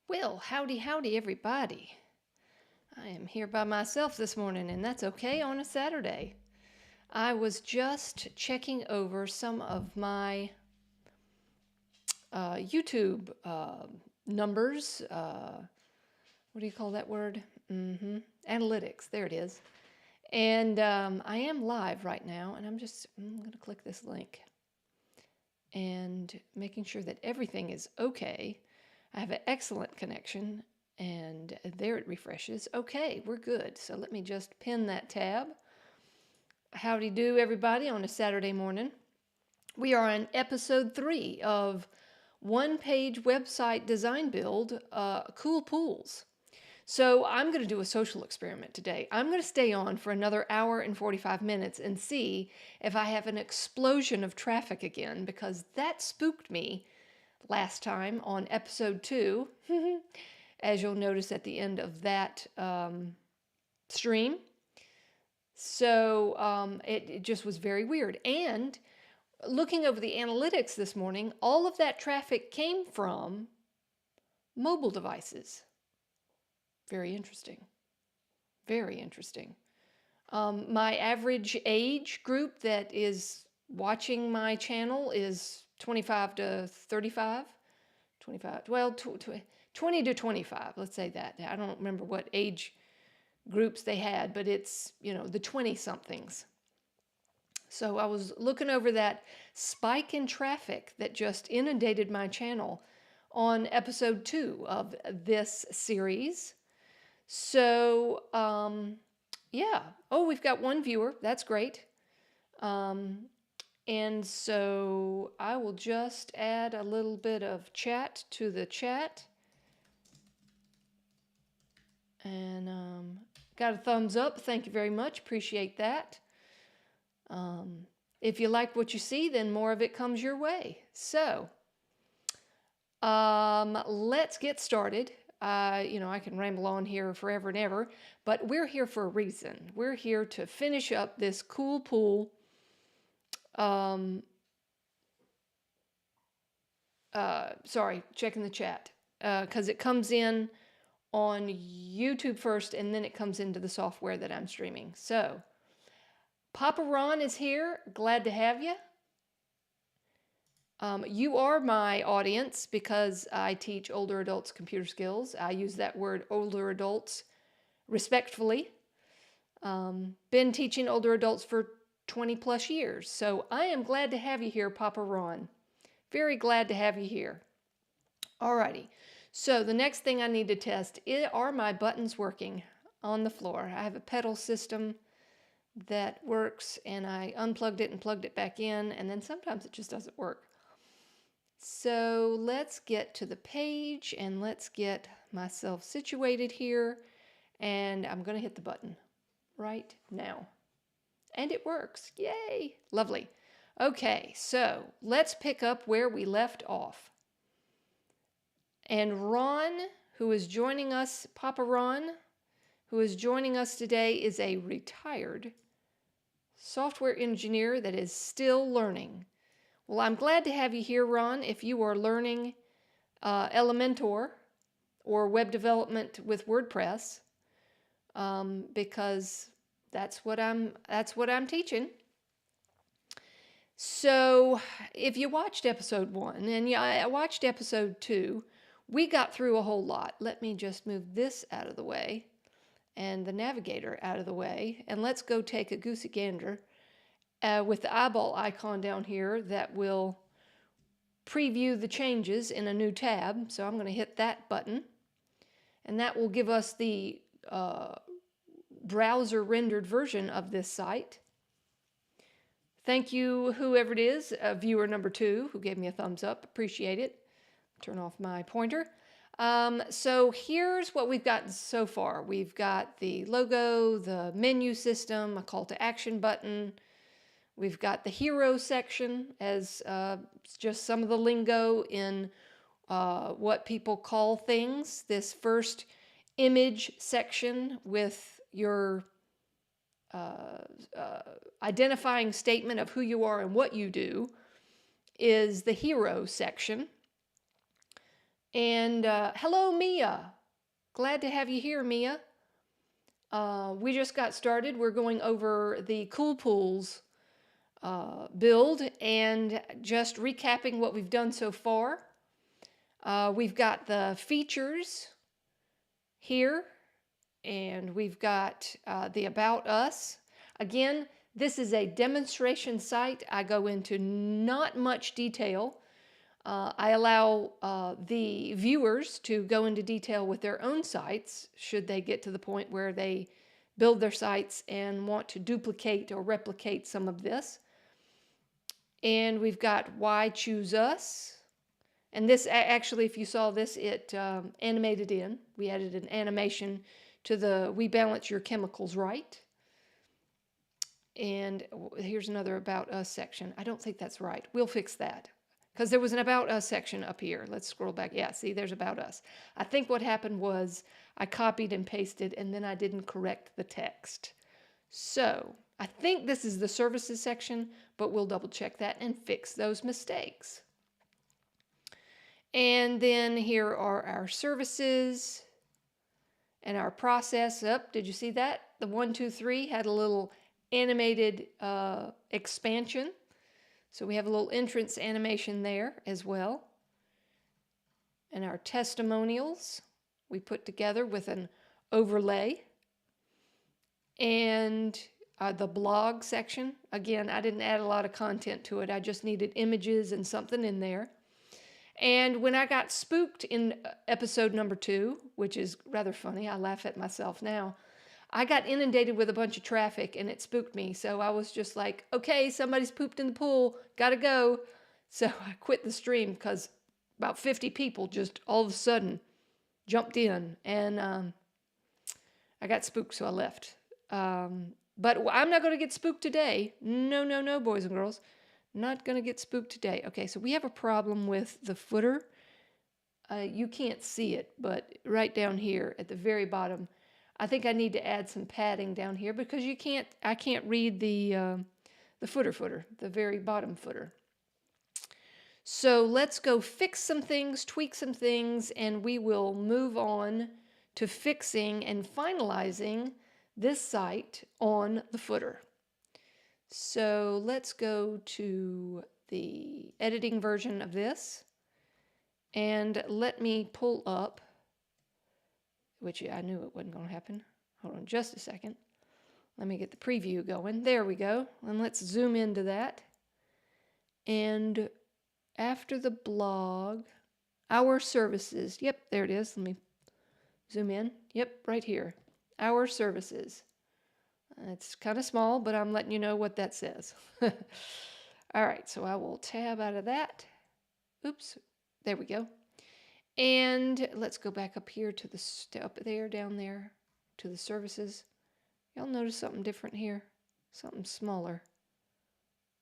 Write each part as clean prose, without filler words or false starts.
Well, howdy, howdy, everybody. I am here by myself this morning, and that's okay on a Saturday. I was just checking over some of my YouTube numbers. What do you call that word? Analytics. There it is. And I am live right now, and I'm going to click this link and making sure that everything is okay. I have an excellent connection, and there it refreshes. Okay, we're good. So let me just pin that tab. Howdy do, everybody, on a Saturday morning. We are on episode 3 of one-page website design build, Cool Pools. So I'm going to do a social experiment today. I'm going to stay on for another hour and 45 minutes and see if I have an explosion of traffic again, because that spooked me last time on episode 2, as you'll notice at the end of that stream. So it just was very weird. And looking over the analytics this morning, all of that traffic came from mobile devices. Very interesting. Very interesting. My average age group that is watching my channel is 25 to 35. 25, well, 20 to 25, let's say that. I don't remember what age groups they had, but it's, the 20-somethings. So I was looking over that spike in traffic that just inundated my channel on episode 2 of this series. So, yeah. Oh, we've got one viewer. That's great. And so I will just add a little bit of chat to the chat. And got a thumbs up. Thank you very much. Appreciate that. If you like what you see, then more of it comes your way. So, let's get started. I can ramble on here forever and ever, but we're here for a reason. We're here to finish up this cool pool. Sorry, checking the chat, because it comes in on YouTube first, and then it comes into the software that I'm streaming. So, Papa Ron is here. Glad to have you. You are my audience because I teach older adults computer skills. I use that word older adults respectfully. Been teaching older adults for 20 plus years. So I am glad to have you here, Papa Ron. Very glad to have you here. Alrighty. So the next thing I need to test are my buttons working on the floor. I have a pedal system that works, and I unplugged it and plugged it back in, and then sometimes it just doesn't work. So let's get to the page and let's get myself situated here, and I'm going to hit the button right now. And it works. Yay! Lovely. Okay, so let's pick up where we left off. And Ron, who is joining us, Papa Ron, who is joining us today, is a retired software engineer that is still learning. Well, I'm glad to have you here, Ron, if you are learning Elementor or web development with WordPress, because that's what I'm teaching. So if you watched episode 1 and I watched episode 2, we got through a whole lot. Let me just move this out of the way and the navigator out of the way, and let's go take a goosey gander with the eyeball icon down here that will preview the changes in a new tab. So I'm going to hit that button, and that will give us the browser rendered version of this site. Thank you, whoever it is, viewer number 2, who gave me a thumbs up. Appreciate it. Turn off my pointer. So here's what we've gotten so far. We've got the logo, the menu system, a call to action button. We've got the hero section as just some of the lingo in what people call things. This first image section with your identifying statement of who you are and what you do is the hero section. And hello, Mia. Glad to have you here, Mia. We just got started. We're going over the Cool Pools build and just recapping what we've done so far. We've got the features here, and we've got the About Us. Again, this is a demonstration site. I go into not much detail. I allow the viewers to go into detail with their own sites should they get to the point where they build their sites and want to duplicate or replicate some of this. And we've got Why Choose Us. And this, actually, if you saw this, it animated in. We added an animation to the We Balance Your Chemicals Right. And here's another About Us section. I don't think that's right. We'll fix that. Because there was an About Us section up here. Let's scroll back. Yeah, see, there's About Us. I think what happened was I copied and pasted, and then I didn't correct the text. So I think this is the services section, but we'll double check that and fix those mistakes. And then here are our services and our process. Did you see that? The 1, 2, 3 had a little animated expansion. So we have a little entrance animation there as well. And our testimonials we put together with an overlay. And the blog section, again, I didn't add a lot of content to it. I just needed images and something in there. And when I got spooked in episode number 2, which is rather funny, I laugh at myself now, I got inundated with a bunch of traffic and it spooked me. So I was just like, okay, somebody's pooped in the pool, gotta go. So I quit the stream because about 50 people just all of a sudden jumped in, and I got spooked, so I left. But I'm not going to get spooked today. No, no, no, boys and girls. Not going to get spooked today. Okay, so we have a problem with the footer. You can't see it, but right down here at the very bottom, I think I need to add some padding down here because I can't read the footer, the very bottom footer. So let's go fix some things, tweak some things, and we will move on to fixing and finalizing this site on the footer. So let's go to the editing version of this, and let me pull up, which I knew it wasn't going to happen. Hold on just a second. Let me get the preview going. There we go. And let's zoom into that. And after the blog, our services. Yep, there it is. Let me zoom in. Yep, right here. Our services. It's kind of small, but I'm letting you know what that says. All right, so I will tab out of that. Oops, there we go. And let's go back up here to the up there, down there, to the services. Y'all notice something different here? Something smaller.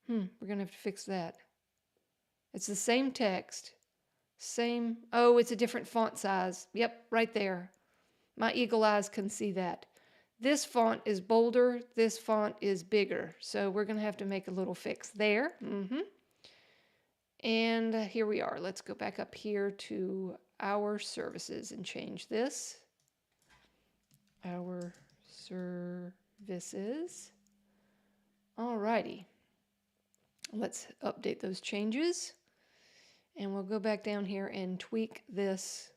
We're gonna have to fix that. It's the same text, same. Oh, it's a different font size. Yep, right there. My eagle eyes can see that. This font is bolder, this font is bigger. So we're going to have to make a little fix there. And here we are. Let's go back up here to our services and change this. Our services. Alrighty. Let's update those changes. And we'll go back down here and tweak this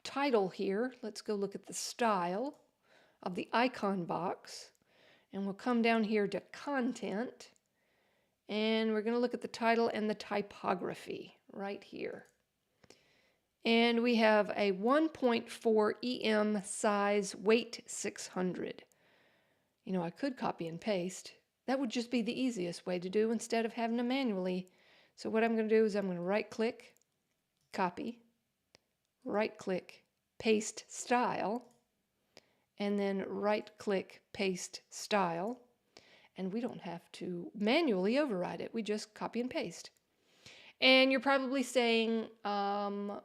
title here. Let's go look at the style of the icon box, and we'll come down here to content, and we're going to look at the title and the typography right here. And we have a 1.4 EM size, weight 600. You know, I could copy and paste. That would just be the easiest way to do instead of having to manually. So what I'm going to do is I'm going to right click, copy, right click, paste style, and then right click, paste style. And we don't have to manually override it. We just copy and paste. And you're probably saying, well,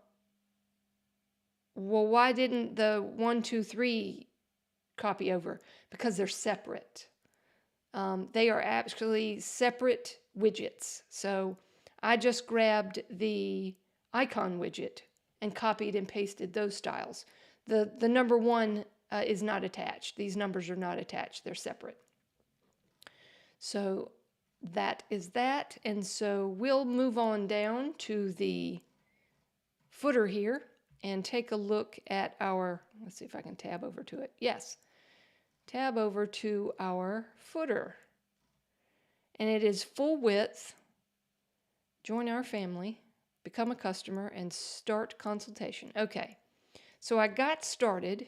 why didn't the 1, 2, 3 copy over? Because they're separate. They are actually separate widgets. So I just grabbed the icon widget and copied and pasted those styles. The number 1 is not attached. These numbers are not attached. They're separate. So that is that. And so we'll move on down to the footer here and take a look at our, let's see if I can tab over to it. Yes, tab over to our footer. And it is full width. Join our family, become a customer, and start consultation. Okay, so I got started.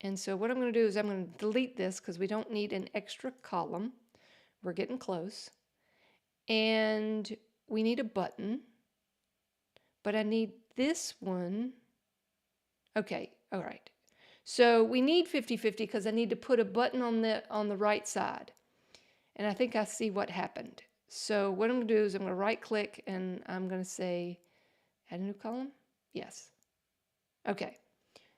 And so what I'm going to do is I'm going to delete this because we don't need an extra column. We're getting close. And we need a button. But I need this one. Okay, all right. So we need 50-50 because I need to put a button on the right side. And I think I see what happened. So what I'm going to do is I'm going to right click and I'm going to say add a new column. Yes. Okay.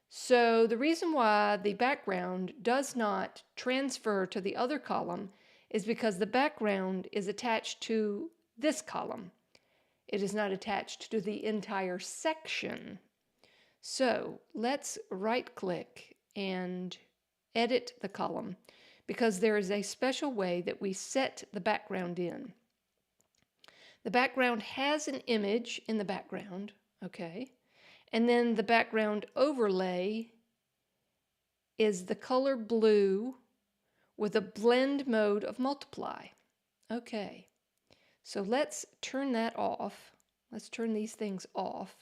So the reason why the background does not transfer to the other column is because the background is attached to this column. It is not attached to the entire section. So let's right click and edit the column because there is a special way that we set the background in. The background has an image in the background, okay? And then the background overlay is the color blue with a blend mode of multiply. Okay, so let's turn that off. Let's turn these things off.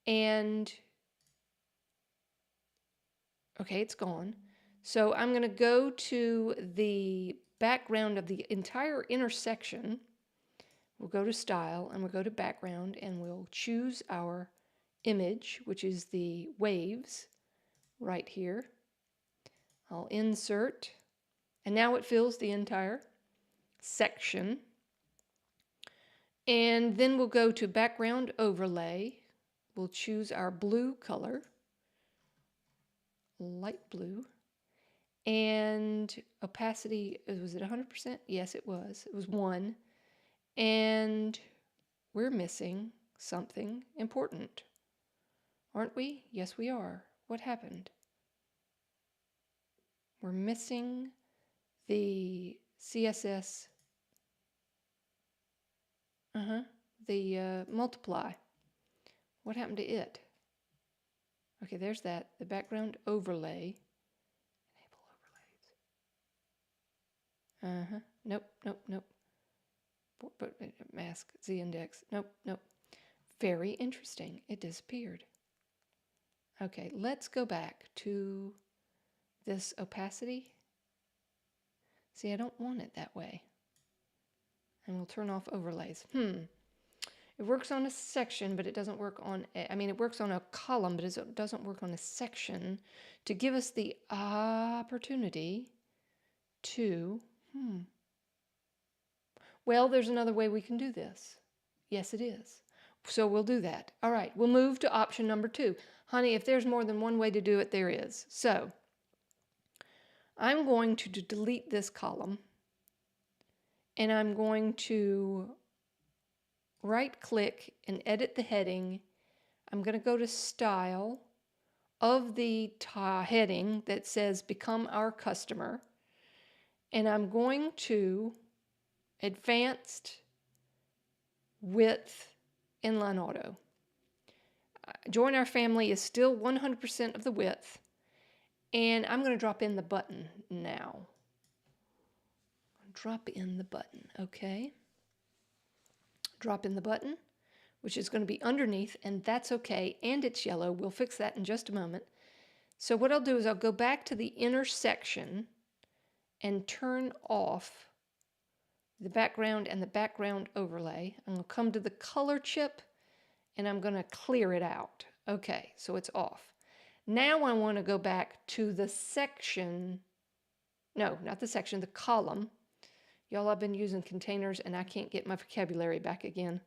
And, okay, it's gone. So I'm going to go to the background of the entire intersection. We'll go to Style, and we'll go to Background, and we'll choose our image, which is the waves right here. I'll insert, and now it fills the entire section. And then we'll go to Background Overlay. We'll choose our blue color, light blue, and opacity, was it 100%? Yes, it was. It was 1. And we're missing something important, aren't we? Yes, we are. What happened? We're missing the CSS, the multiply. What happened to it? Okay, there's that. The background overlay. Enable overlays. Nope, nope, nope. Mask, z-index. Nope, nope. Very interesting. It disappeared. Okay, let's go back to this opacity. See, I don't want it that way. And we'll turn off overlays. It works on a section, but it doesn't work on, it works on a column, but it doesn't work on a section to give us the opportunity to, well, there's another way we can do this. Yes, it is. So we'll do that. All right, we'll move to option number 2. Honey, if there's more than one way to do it, there is. So I'm going to delete this column, and I'm going to right-click and edit the heading. I'm going to go to Style of the heading that says Become Our Customer, and I'm going to Advanced Width Inline Auto. Join Our Family is still 100% of the width, and I'm going to drop in the button now. Drop in the button, okay? Drop in the button, which is going to be underneath, and that's okay, and it's yellow. We'll fix that in just a moment. So what I'll do is I'll go back to the intersection and turn off the background and the background overlay. I'm going to come to the color chip, and I'm going to clear it out. Okay, so it's off. Now I want to go back to the section, no, not the section, the column. Y'all, I've been using containers and I can't get my vocabulary back again.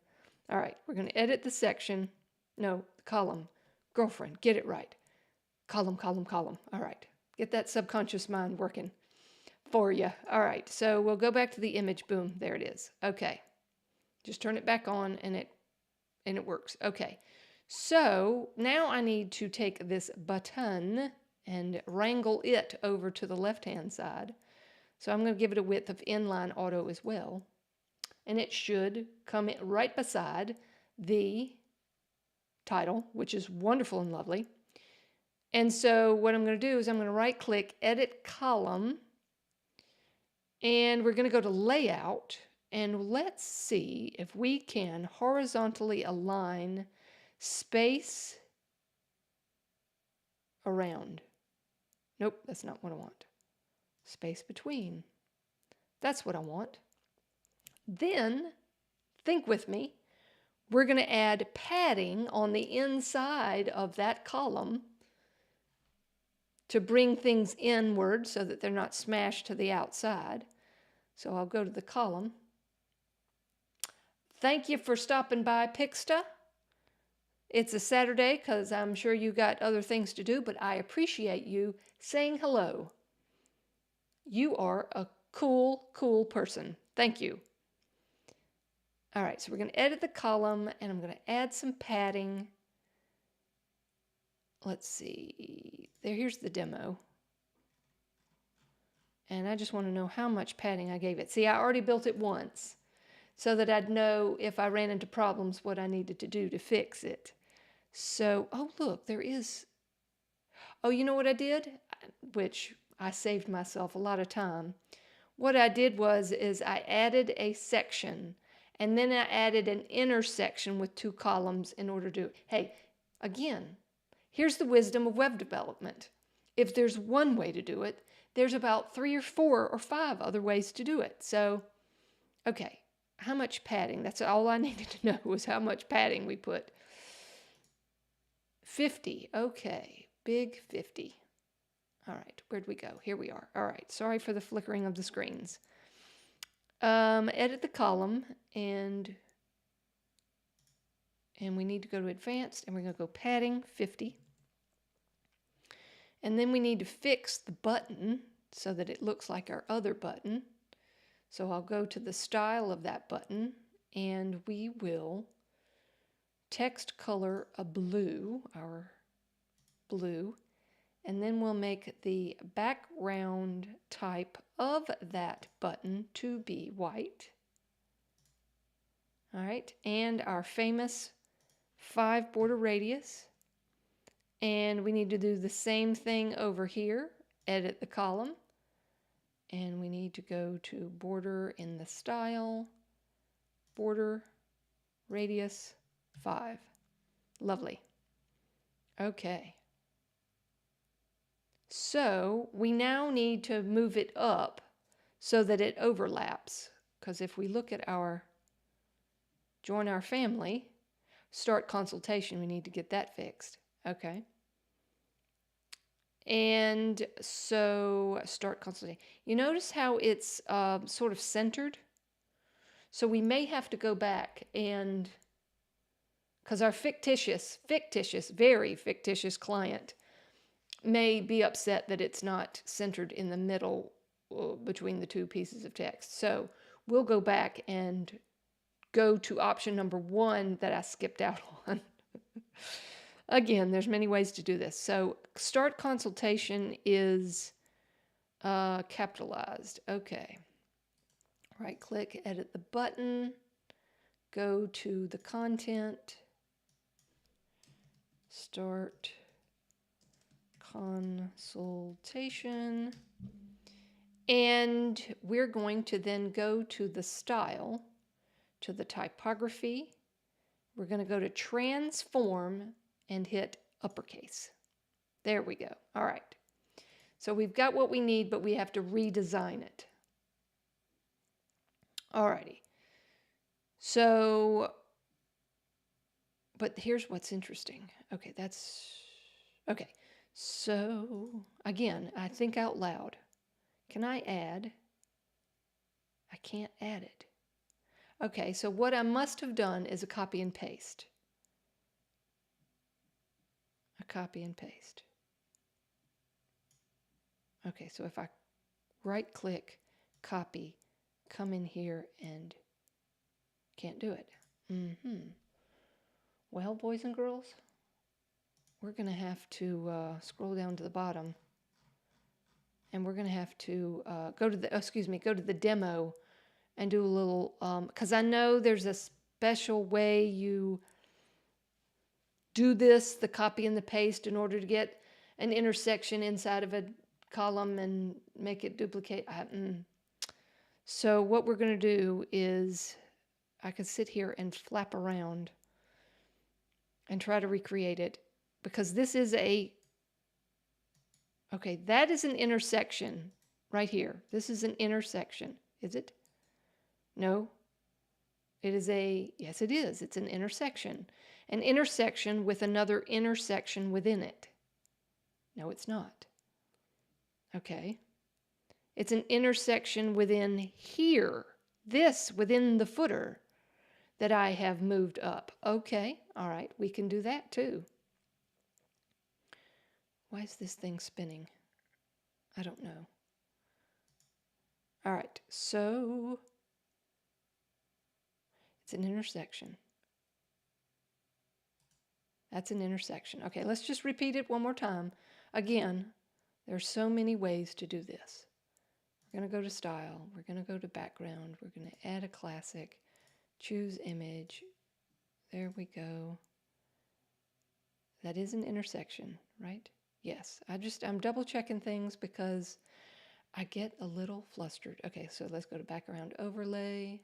All right, we're going to edit the section. No, the column. Girlfriend, get it right. Column, column, column. All right, get that subconscious mind working for you. All right, so we'll go back to the image. Boom, there it is. Okay. Just turn it back on and it works. Okay. So now I need to take this button and wrangle it over to the left-hand side. So I'm going to give it a width of inline auto as well. And it should come right beside the title, which is wonderful and lovely. And so what I'm going to do is I'm going to right click, edit column, and we're going to go to layout, and let's see if we can horizontally align space around. Nope, that's not what I want. Space between. That's what I want. Then, think with me, we're going to add padding on the inside of that column to bring things inward so that they're not smashed to the outside. So I'll go to the column. Thank you for stopping by, Pixta. It's a Saturday because I'm sure you got other things to do, but I appreciate you saying hello. You are a cool, cool person. Thank you. All right, so we're going to edit the column, and I'm going to add some padding. Let's see. Here's the demo. And I just want to know how much padding I gave it. See, I already built it once so that I'd know if I ran into problems what I needed to do to fix it. So, oh, look, there is. Oh, you know what I did? Which I saved myself a lot of time. What I did is I added a section, and then I added an intersection with 2 columns in order to, hey, again, here's the wisdom of web development. If there's one way to do it, there's about 3 or 4 or 5 other ways to do it. So, okay, how much padding? That's all I needed to know was how much padding we put. 50, okay, big 50. All right, where'd we go? Here we are. All right, sorry for the flickering of the screens. Edit the column, and we need to go to advanced, and we're going to go padding 50. And then we need to fix the button so that it looks like our other button. So I'll go to the style of that button, and we will text color a blue, our blue. And then we'll make the background type of that button to be white. All right, and our famous 5 border radius. And we need to do the same thing over here. Edit the column. And we need to go to border in the style, border radius 5. Lovely. Okay. So we now need to move it up so that it overlaps. Because if we look at our join our family, start consultation, we need to get that fixed. Okay. And so start consultation. You notice how it's sort of centered? So we may have to go back and, because our fictitious, very fictitious client may be upset that it's not centered in the middle between the 2 pieces of text. So we'll go back and go to option number 1 that I skipped out on. Again, there's many ways to do this. So start consultation is capitalized. Okay. Right click, edit the button, go to the content, start consultation, and we're going to then go to the style, to the typography. We're going to go to transform and hit uppercase. There we go. All right. So we've got what we need, but we have to redesign it. All righty. So, but here's what's interesting. Okay, okay. So, again, I think out loud. Can I add? I can't add it. Okay, so what I must have done is a copy and paste. A copy and paste. Okay, so if I right click, copy, come in here and Can't do it. Well, boys and girls, we're going to have to scroll down to the bottom, and we're going to have to go to the demo and do a little, because I know there's a special way you do this, the copy and the paste, in order to get an intersection inside of a column and make it duplicate. So what we're going to do is I can sit here and flap around and try to recreate it, because this is okay, that is an intersection right here. This is an intersection. Is it? No. It is yes it is. It's an intersection. An intersection with another intersection within it. No, it's not. Okay. It's an intersection within here. This, within the footer that I have moved up. Okay, all right, we can do that too. Why is this thing spinning? I don't know. All right, so it's an intersection. That's an intersection. Okay, let's just repeat it one more time. Again, there's so many ways to do this. We're going to go to Style. We're going to go to Background. We're going to add a classic. Choose Image. There we go. That is an intersection, right? Yes. I'm double checking things because I get a little flustered. Okay, so let's go to Background Overlay,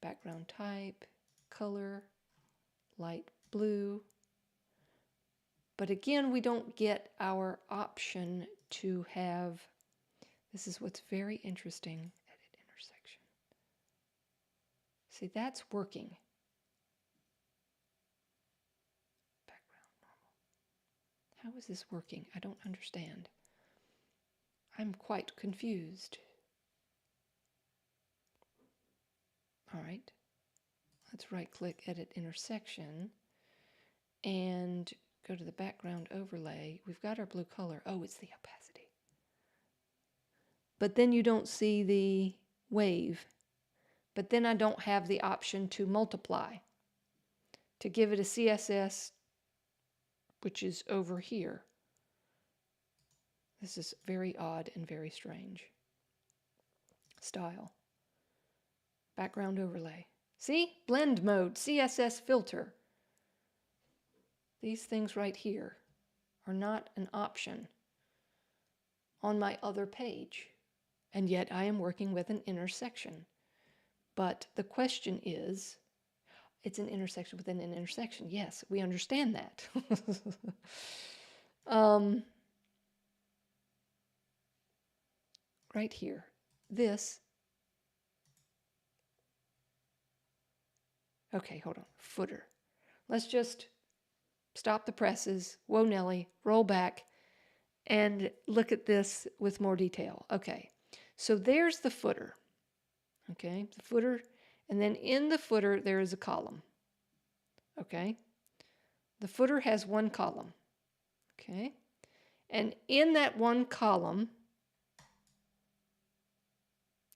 Background Type, Color, Light Blue. But again, we don't get our option to have, this is what's very interesting, edit intersection. See, that's working. Background normal. How is this working? I don't understand. I'm quite confused. All right, let's right-click, edit intersection, and go to the background overlay. We've got our blue color. Oh, it's the opacity. But then you don't see the wave. But then I don't have the option to multiply, to give it a CSS, which is over here. This is very odd and very strange. Style. Background overlay. See? Blend mode, CSS filter. These things right here are not an option on my other page. And yet I am working with an intersection. But the question is, it's an intersection within an intersection. Yes, we understand that. Right here, this. Okay, hold on. Footer. Let's just stop the presses. Whoa, Nelly. Roll back and look at this with more detail. Okay, so there's the footer. Okay, the footer. And then in the footer, there is a column. Okay, the footer has one column. Okay, and in that one column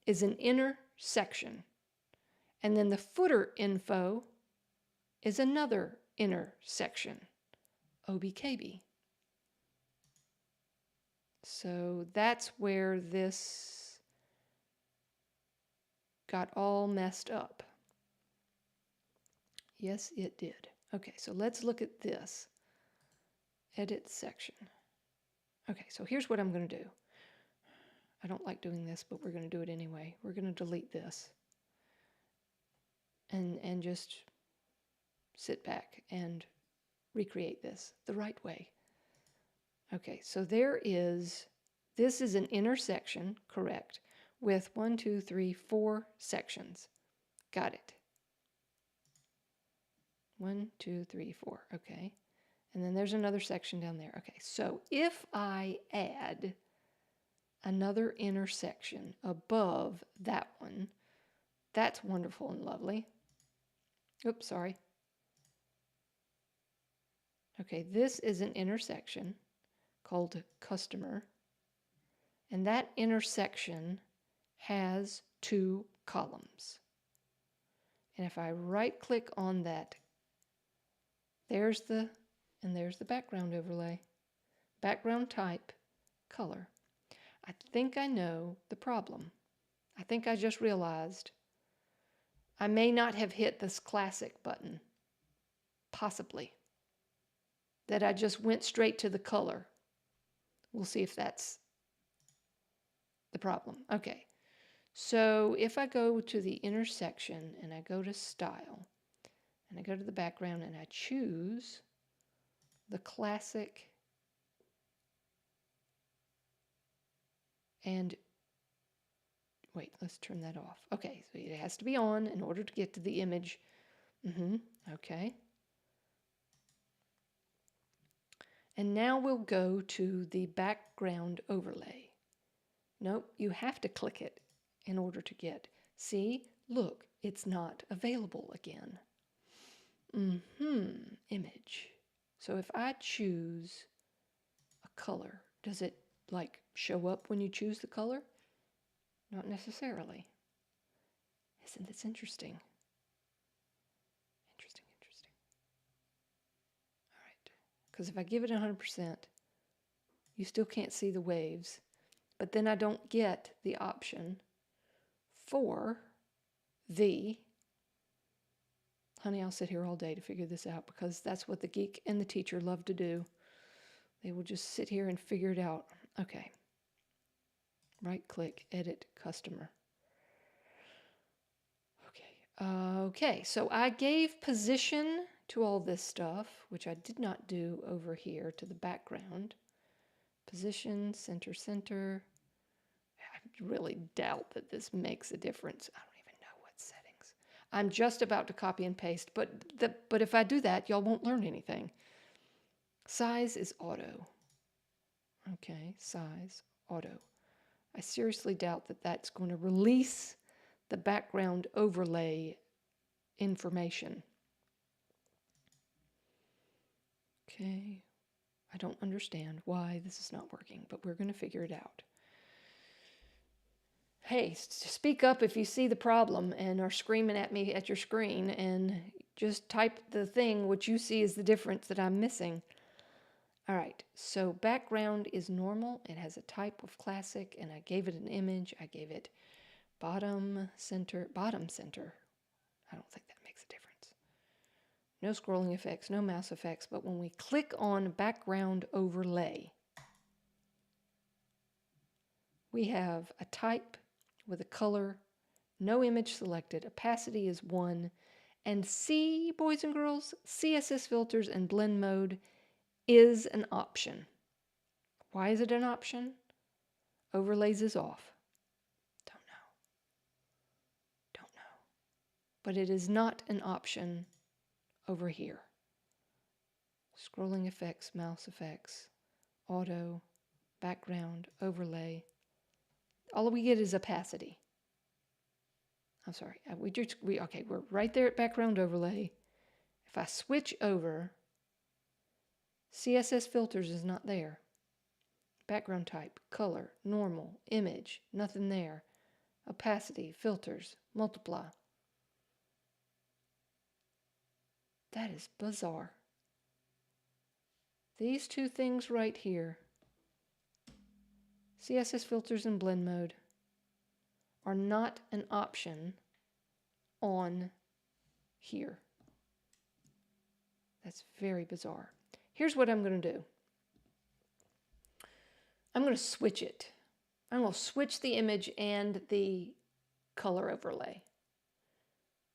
is an inner section. And then the footer info is another inner section, OBKB. So that's where this got all messed up. Yes, it did. Okay, so let's look at this. Edit section. Okay, so here's what I'm going to do. I don't like doing this, but we're going to do it anyway. We're going to delete this and just sit back and recreate this the right way. Okay, so this is an intersection, correct, with 1, 2, 3, 4 sections. Got it. 1, 2, 3, 4, okay. And then there's another section down there. Okay, so if I add another intersection above that one, that's wonderful and lovely. Oops, sorry. Okay, this is an intersection called customer, and that intersection has 2 columns. And if I right click on that, there's the background overlay. Background type, color. I think I know the problem. I think I just realized I may not have hit this classic button. Possibly. That I just went straight to the color. We'll see if that's the problem. Okay. So if I go to the intersection and I go to style and I go to the background and I choose the classic and wait, let's turn that off. Okay, so it has to be on in order to get to the image. Okay. And now we'll go to the background overlay. Nope, you have to click it in order to get. See, look, it's not available again. Image. So if I choose a color, does it like show up when you choose the color? Not necessarily. Isn't this interesting? Interesting. All right. Because if I give it 100%, you still can't see the waves. But then I don't get the option for the, honey, I'll sit here all day to figure this out because that's what the geek and the teacher love to do. They will just sit here and figure it out. Okay. Right click, edit customer. Okay, so I gave position to all this stuff, which I did not do over here to the background. Position, center. I really doubt that this makes a difference. I don't even know what settings. I'm just about to copy and paste, but if I do that, y'all won't learn anything. Size is auto. Okay, size, auto. I seriously doubt that that's going to release the background overlay information. Okay, I don't understand why this is not working, but we're going to figure it out. Hey, speak up if you see the problem and are screaming at me at your screen, and just type the thing which you see is the difference that I'm missing. All right, so background is normal. It has a type of classic, and I gave it an image. I gave it bottom center. I don't think that makes a difference. No scrolling effects, no mouse effects, but when we click on background overlay, we have a type with a color, no image selected, opacity is 1, and see, boys and girls, CSS filters and blend mode is an option. Why is it an option? Overlays is off. Don't know. But it is not an option over here. Scrolling effects, mouse effects, auto, background, overlay. All we get is opacity. I'm sorry. Okay, we're right there at background overlay. If I switch over, CSS filters is not there. Background type, color, normal, image, nothing there. Opacity, filters, multiply. That is bizarre. These two things right here, CSS filters and blend mode, are not an option on here. That's very bizarre. Here's what I'm going to do. I'm going to switch it. I'm going to switch the image and the color overlay.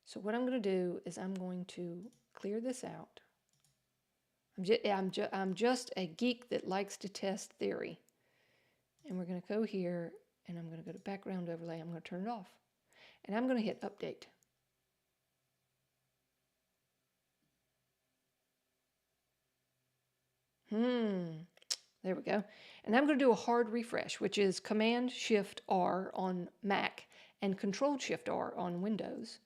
So what I'm going to do is I'm going to clear this out. I'm just a geek that likes to test theory. And we're going to go here, and I'm going to go to background overlay. I'm going to turn it off. And I'm going to hit update. There we go. And I'm going to do a hard refresh, which is Command-Shift-R on Mac and Control-Shift-R on Windows.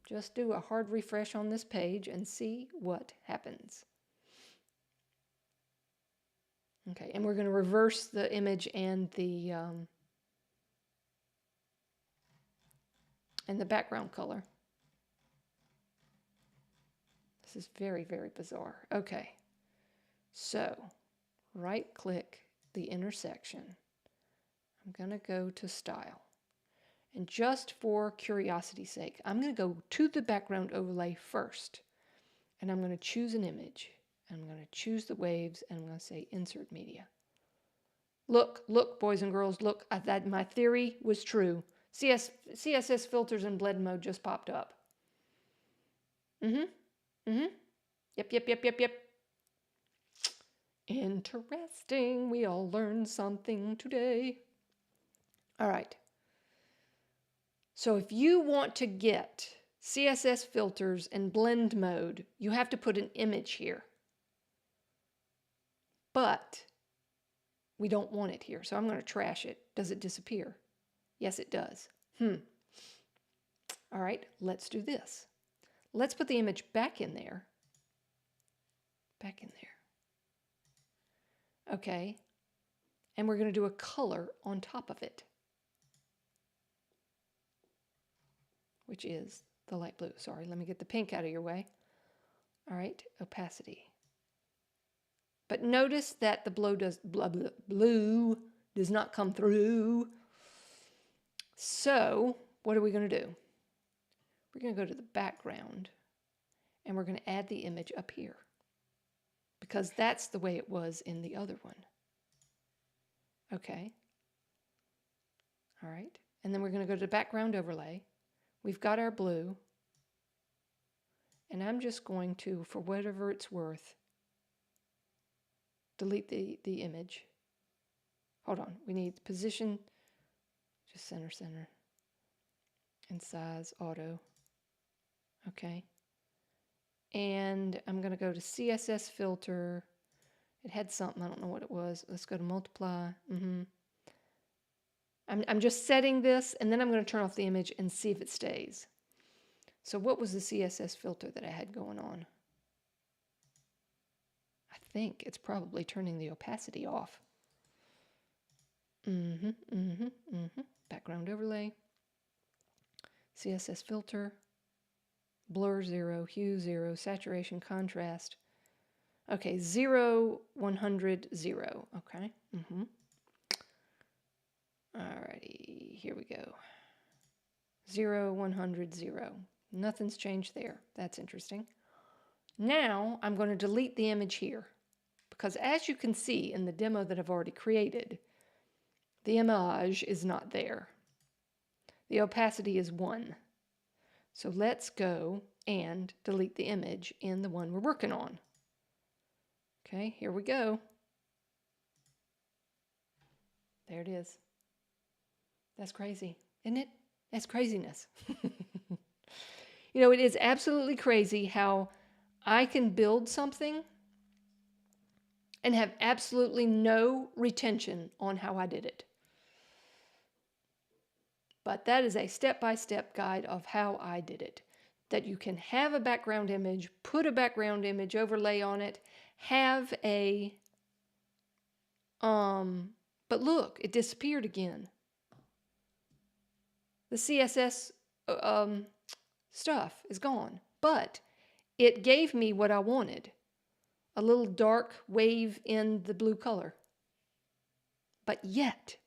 Just do a hard refresh on this page and see what happens. Okay, and we're going to reverse the image and the background color. This is very, very bizarre. Okay. So, right-click the intersection. I'm going to go to Style. And just for curiosity's sake, I'm going to go to the background overlay first. And I'm going to choose an image. And I'm going to choose the waves, and I'm going to say Insert Media. Look, look, boys and girls, look, that my theory was true. CSS filters in blend mode just popped up. Yep. Interesting. We all learned something today. All right. So if you want to get CSS filters in blend mode, you have to put an image here. But we don't want it here, so I'm going to trash it. Does it disappear? Yes, it does. All right, let's do this. Let's put the image back in there. Back in there. Okay. And we're going to do a color on top of it, which is the light blue. Sorry, let me get the pink out of your way. All right, opacity. But notice that the blue does not come through. So what are we going to do? We're going to go to the background, and we're going to add the image up here, because that's the way it was in the other one. Okay. All right. And then we're going to go to background overlay. We've got our blue. And I'm just going to, for whatever it's worth, delete the image. Hold on. We need position, just center. And size, auto. Okay. And I'm going to go to CSS filter. It had something, I don't know what it was. Let's go to multiply. I'm just setting this, and then I'm going to turn off the image and see if it stays. So what was the CSS filter that I had going on? I think it's probably turning the opacity off. Background overlay. CSS filter. Blur 0, hue 0, saturation, contrast. Okay, 0, 100, 0. Okay. Alrighty, here we go. 0, 100, 0. Nothing's changed there. That's interesting. Now I'm going to delete the image here, because as you can see in the demo that I've already created, the image is not there. The opacity is 1. So let's go and delete the image in the one we're working on. Okay, here we go. There it is. That's crazy, isn't it? That's craziness. You know, it is absolutely crazy how I can build something and have absolutely no retention on how I did it. But that is a step-by-step guide of how I did it. That you can have a background image, put a background image overlay on it, have a, but look, it disappeared again. The CSS stuff is gone, but it gave me what I wanted. A little dark wave in the blue color. But yet,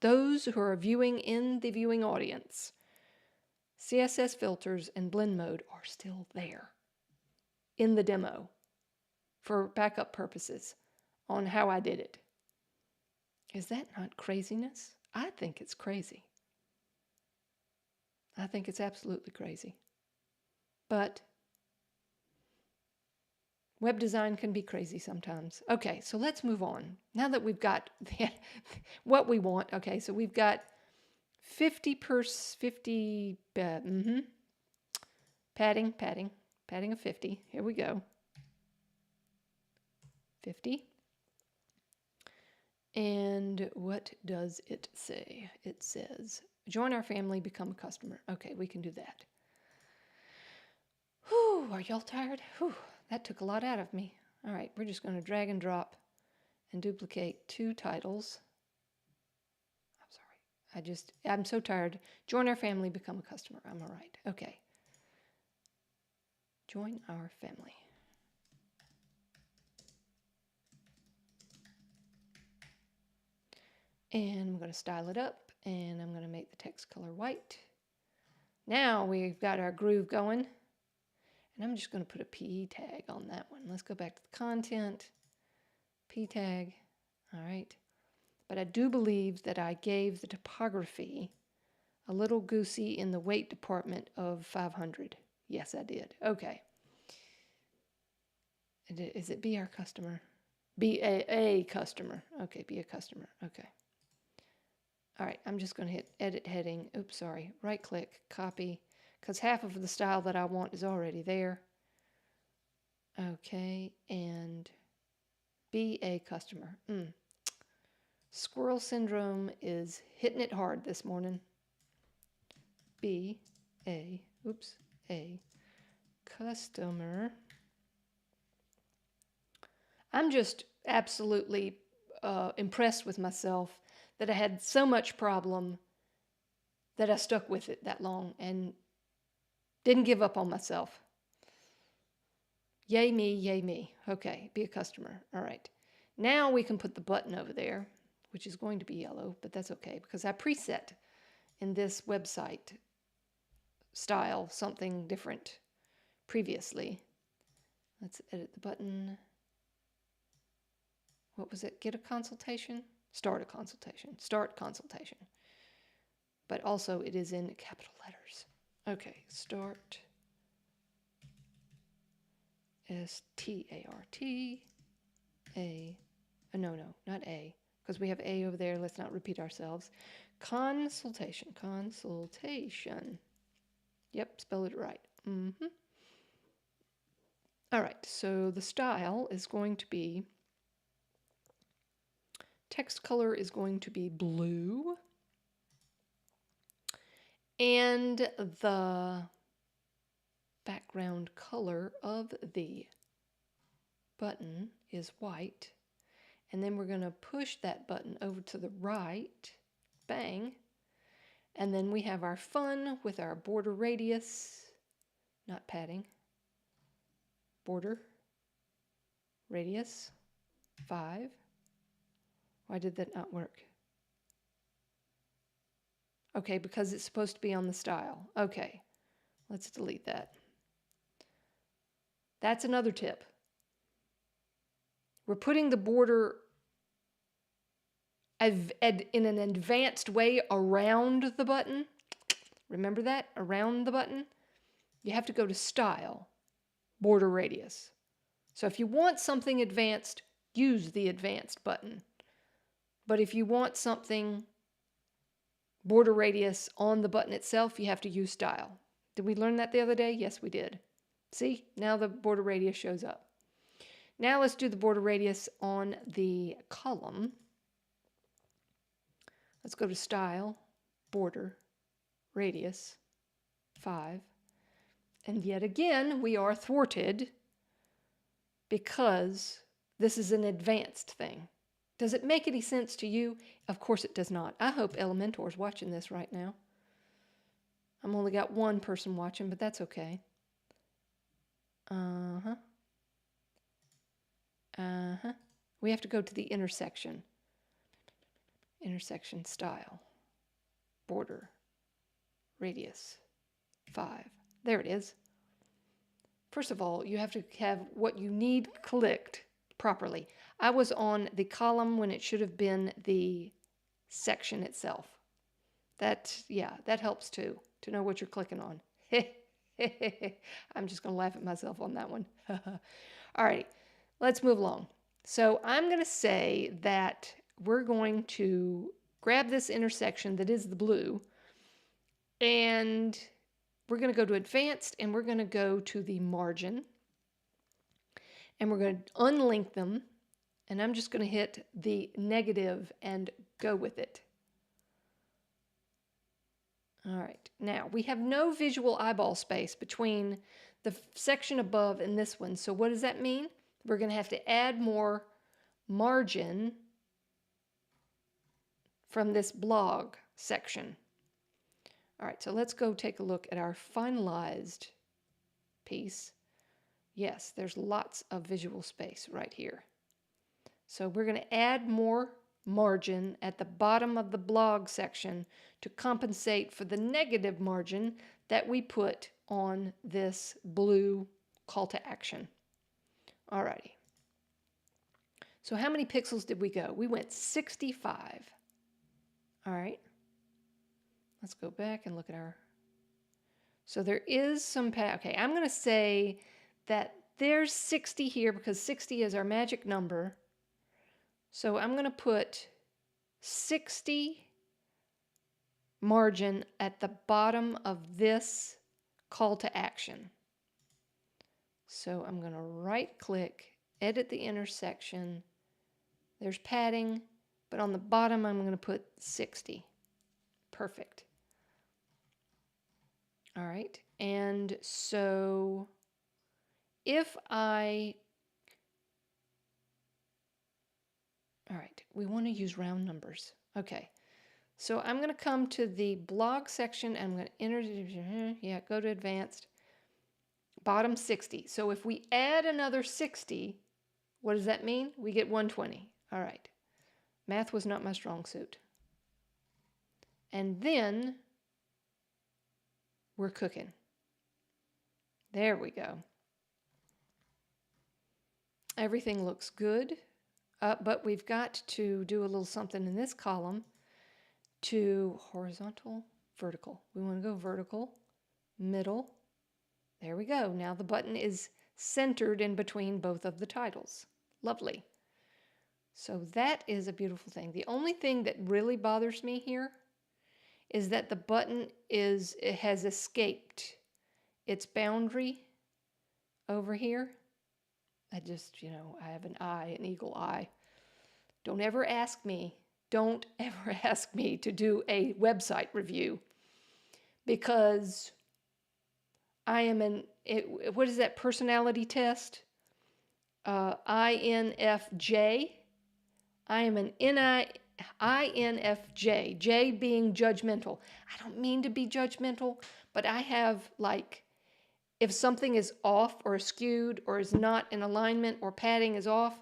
those who are viewing in the viewing audience, CSS filters and blend mode are still there in the demo for backup purposes on how I did it. Is that not craziness? I think it's crazy. I think it's absolutely crazy. But web design can be crazy sometimes. Okay, so let's move on. Now that we've got what we want, okay, so we've got 50 padding of 50. Here we go. 50. And what does it say? It says, join our family, become a customer. Okay, we can do that. Whew, are y'all tired? Whew, that took a lot out of me. All right, we're just going to drag and drop and duplicate 2 titles. I'm sorry. I'm so tired. Join our family, become a customer. I'm all right. Okay. Join our family. And I'm going to style it up, and I'm going to make the text color white. Now we've got our groove going, and I'm just going to put a P tag on that one. Let's go back to the content, P tag, all right. But I do believe that I gave the typography a little goosey in the weight department of 500. Yes, I did. Okay. Is it be our customer? Be a customer. Okay, be a customer. Okay. All right, I'm just going to hit edit heading. Oops, sorry. Right click, copy, because half of the style that I want is already there. Okay, and be a customer. Squirrel syndrome is hitting it hard this morning. Be a customer. I'm just absolutely impressed with myself that I had so much problem that I stuck with it that long and didn't give up on myself. Yay me, yay me. Okay, be a customer. All right. Now we can put the button over there, which is going to be yellow, but that's okay because I preset in this website style something different previously. Let's edit the button. What was it? Get a consultation? Start a consultation. Start consultation. But also it is in capital letters. Okay, start. S-T-A-R-T. A. No, not A. Because we have A over there. Let's not repeat ourselves. Consultation. Consultation. Yep, spelled it right. All right, so the style is going to be, text color is going to be blue. And the background color of the button is white. And then we're going to push that button over to the right. Bang. And then we have our fun with our border radius, not padding. Border radius 5. Why did that not work? Okay, because it's supposed to be on the style. Okay, let's delete that. That's another tip. We're putting the border in an advanced way around the button. Remember that? Around the button. You have to go to Style, Border Radius. So if you want something advanced, use the Advanced button. But if you want something border radius on the button itself, you have to use Style. Did we learn that the other day? Yes, we did. See? Now the border radius shows up. Now let's do the border radius on the column. Let's go to Style, Border, Radius, 5. And yet again, we are thwarted because this is an advanced thing. Does it make any sense to you? Of course it does not. I hope Elementor is watching this right now. I'm only got one person watching, but that's okay. We have to go to the intersection. Intersection style. Border. Radius. 5. There it is. First of all, you have to have what you need clicked properly. I was on the column when it should have been the section itself. That helps too, to know what you're clicking on. I'm just going to laugh at myself on that one. All right, let's move along. So I'm going to say that we're going to grab this intersection that is the blue, and we're going to go to Advanced, and we're going to go to the margin, and we're going to unlink them, and I'm just going to hit the negative and go with it. All right, now we have no visual eyeball space between the section above and this one. So what does that mean? We're going to have to add more margin from this blog section. All right, so let's go take a look at our finalized piece. Yes, there's lots of visual space right here. So we're going to add more margin at the bottom of the blog section to compensate for the negative margin that we put on this blue call to action. Alrighty. So how many pixels did we go? We went 65. All right. Let's go back and look at our... So there is some... Okay, I'm going to say that there's 60 here because 60 is our magic number. So I'm going to put 60 margin at the bottom of this call to action. So I'm going to right click, edit the intersection. There's padding, but on the bottom I'm going to put 60. Perfect. All right. And so if I... All right, we want to use round numbers. Okay. So I'm going to come to the blog section and I'm going to enter, go to advanced, bottom 60. So if we add another 60, what does that mean? We get 120. All right. Math was not my strong suit. And then we're cooking. There we go. Everything looks good, but we've got to do a little something in this column to horizontal, vertical. We want to go vertical, middle. There we go. Now the button is centered in between both of the titles. Lovely. So that is a beautiful thing. The only thing that really bothers me here is that the button has escaped its boundary over here. I just, I have an eye, an eagle eye. Don't ever ask me to do a website review because I am what is that personality test? INFJ. I am an INFJ, J being judgmental. I don't mean to be judgmental, but I have if something is off or skewed or is not in alignment or padding is off,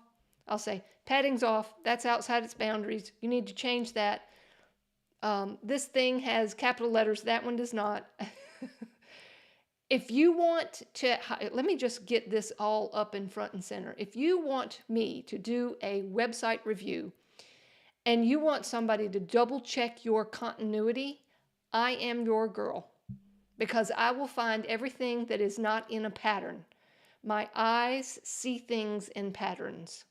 I'll say, padding's off, that's outside its boundaries, you need to change that. This thing has capital letters, that one does not. If you want to, let me just get this all up in front and center. If you want me to do a website review and you want somebody to double check your continuity, I am your girl because I will find everything that is not in a pattern. My eyes see things in patterns.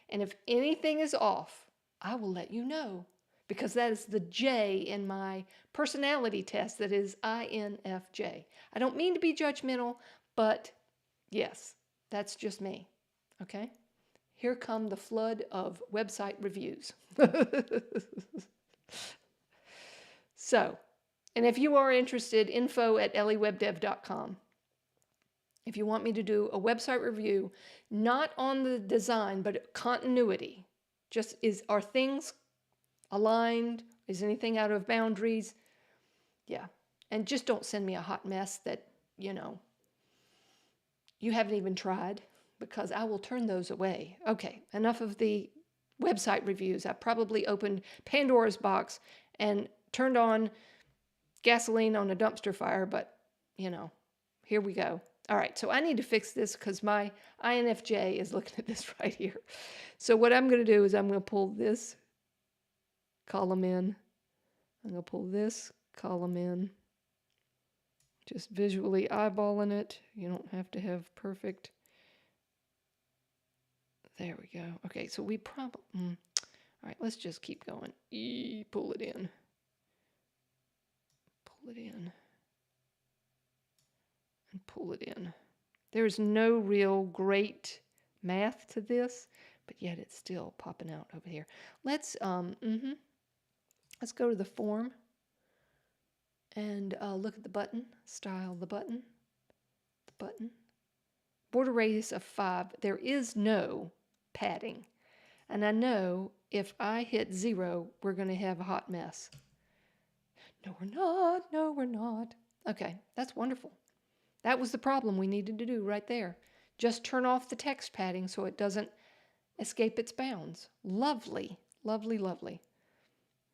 And if anything is off, I will let you know because that is the J in my personality test that is INFJ. I don't mean to be judgmental, but yes, that's just me. Okay? Here come the flood of website reviews. So, and if you are interested, info@EleWebDev.com. If you want me to do a website review, not on the design, but continuity, are things aligned? Is anything out of boundaries? Yeah. And just don't send me a hot mess that, you haven't even tried because I will turn those away. Okay, enough of the website reviews. I probably opened Pandora's box and turned on gasoline on a dumpster fire, but, here we go. All right, so I need to fix this because my INFJ is looking at this right here. So what I'm going to do is I'm going to pull this column in. I'm going to pull this column in. Just visually eyeballing it. You don't have to have perfect. There we go. Okay, so we probably... all right, let's just keep going. Pull it in. Pull it in. And pull it in. There's no real great math to this, but yet it's still popping out over here. Let's let's go to the form and look at the button, style the button, border radius of 5. There is no padding, and I know if I hit 0, we're going to have a hot mess. No, we're not. No, we're not. Okay, that's wonderful. That was the problem we needed to do right there. Just turn off the text padding so it doesn't escape its bounds. Lovely, lovely, lovely.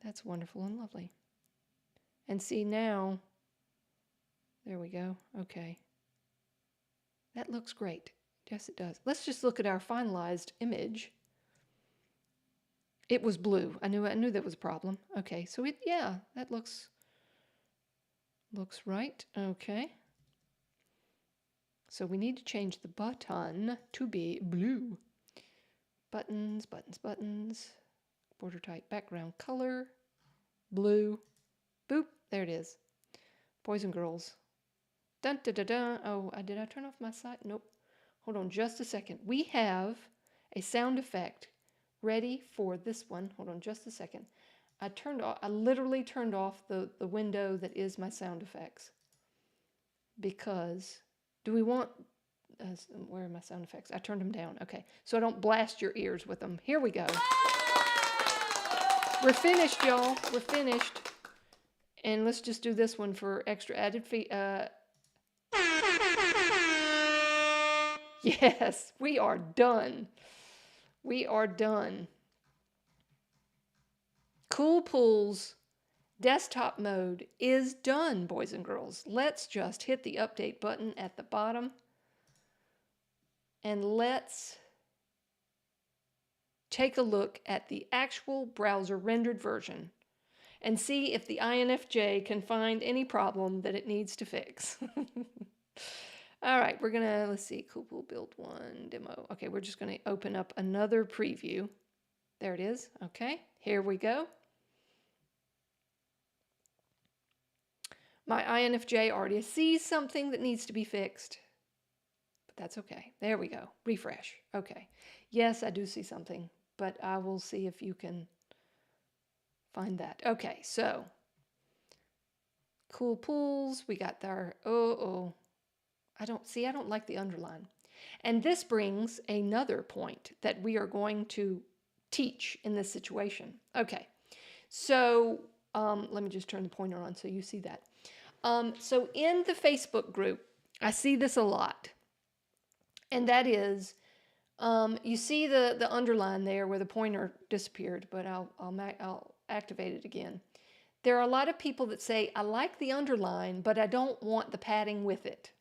That's wonderful and lovely. And see now, there we go. Okay. That looks great. Yes, it does. Let's just look at our finalized image. It was blue. I knew that was a problem. Okay, so yeah, that looks right. Okay. So we need to change the button to be blue. Buttons, buttons, buttons. Border type, background color, blue. Boop, there it is. Boys and girls. Dun dun dun dun. Oh, did I turn off my site? Nope. Hold on just a second. We have a sound effect ready for this one. Hold on just a second. I literally turned off the window that is my sound effects. Because, do we want, where are my sound effects? I turned them down. Okay, so I don't blast your ears with them. Here we go. We're finished, y'all. We're finished. And let's just do this one for extra added fee. Yes, we are done. We are done. Cool Pools desktop mode is done, boys and girls. Let's just hit the update button at the bottom. And let's take a look at the actual browser rendered version and see if the INFJ can find any problem that it needs to fix. All right, we're gonna, let's see, Cool Pool build one demo. Okay, we're just gonna open up another preview. There it is. Okay, here we go. My INFJ already sees something that needs to be fixed, but that's okay. There we go. Refresh. Okay. Yes, I do see something, but I will see if you can find that. Okay, so Cool Pools. We got our, I don't like the underline. And this brings another point that we are going to teach in this situation. Okay, so let me just turn the pointer on so you see that. So in the Facebook group, I see this a lot. And that is, you see the underline there where the pointer disappeared, but I'll activate it again. There are a lot of people that say, I like the underline, but I don't want the padding with it.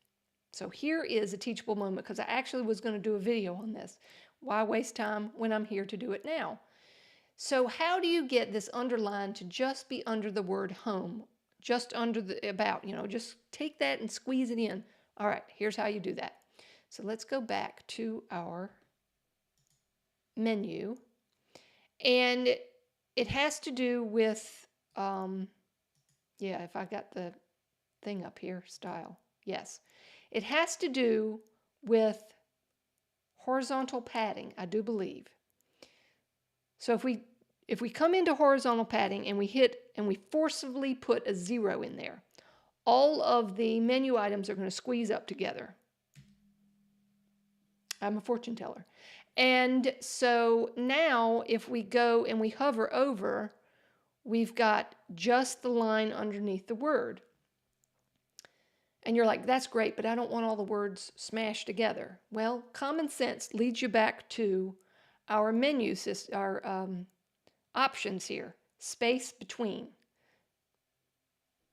So here is a teachable moment, because I actually was going to do a video on this. Why waste time when I'm here to do it now? So how do you get this underline to just be under the word home? Just under the about, just take that and squeeze it in. All right, here's how you do that. So let's go back to our menu. And it has to do with, if I got the thing up here, style. Yes. It has to do with horizontal padding, I do believe. So if we come into horizontal padding and we forcibly put a 0 in there, all of the menu items are going to squeeze up together. I'm a fortune teller. And so now if we go and we hover over, we've got just the line underneath the word. And you're like, that's great, but I don't want all the words smashed together. Well, common sense leads you back to our menu system, our options here, space between.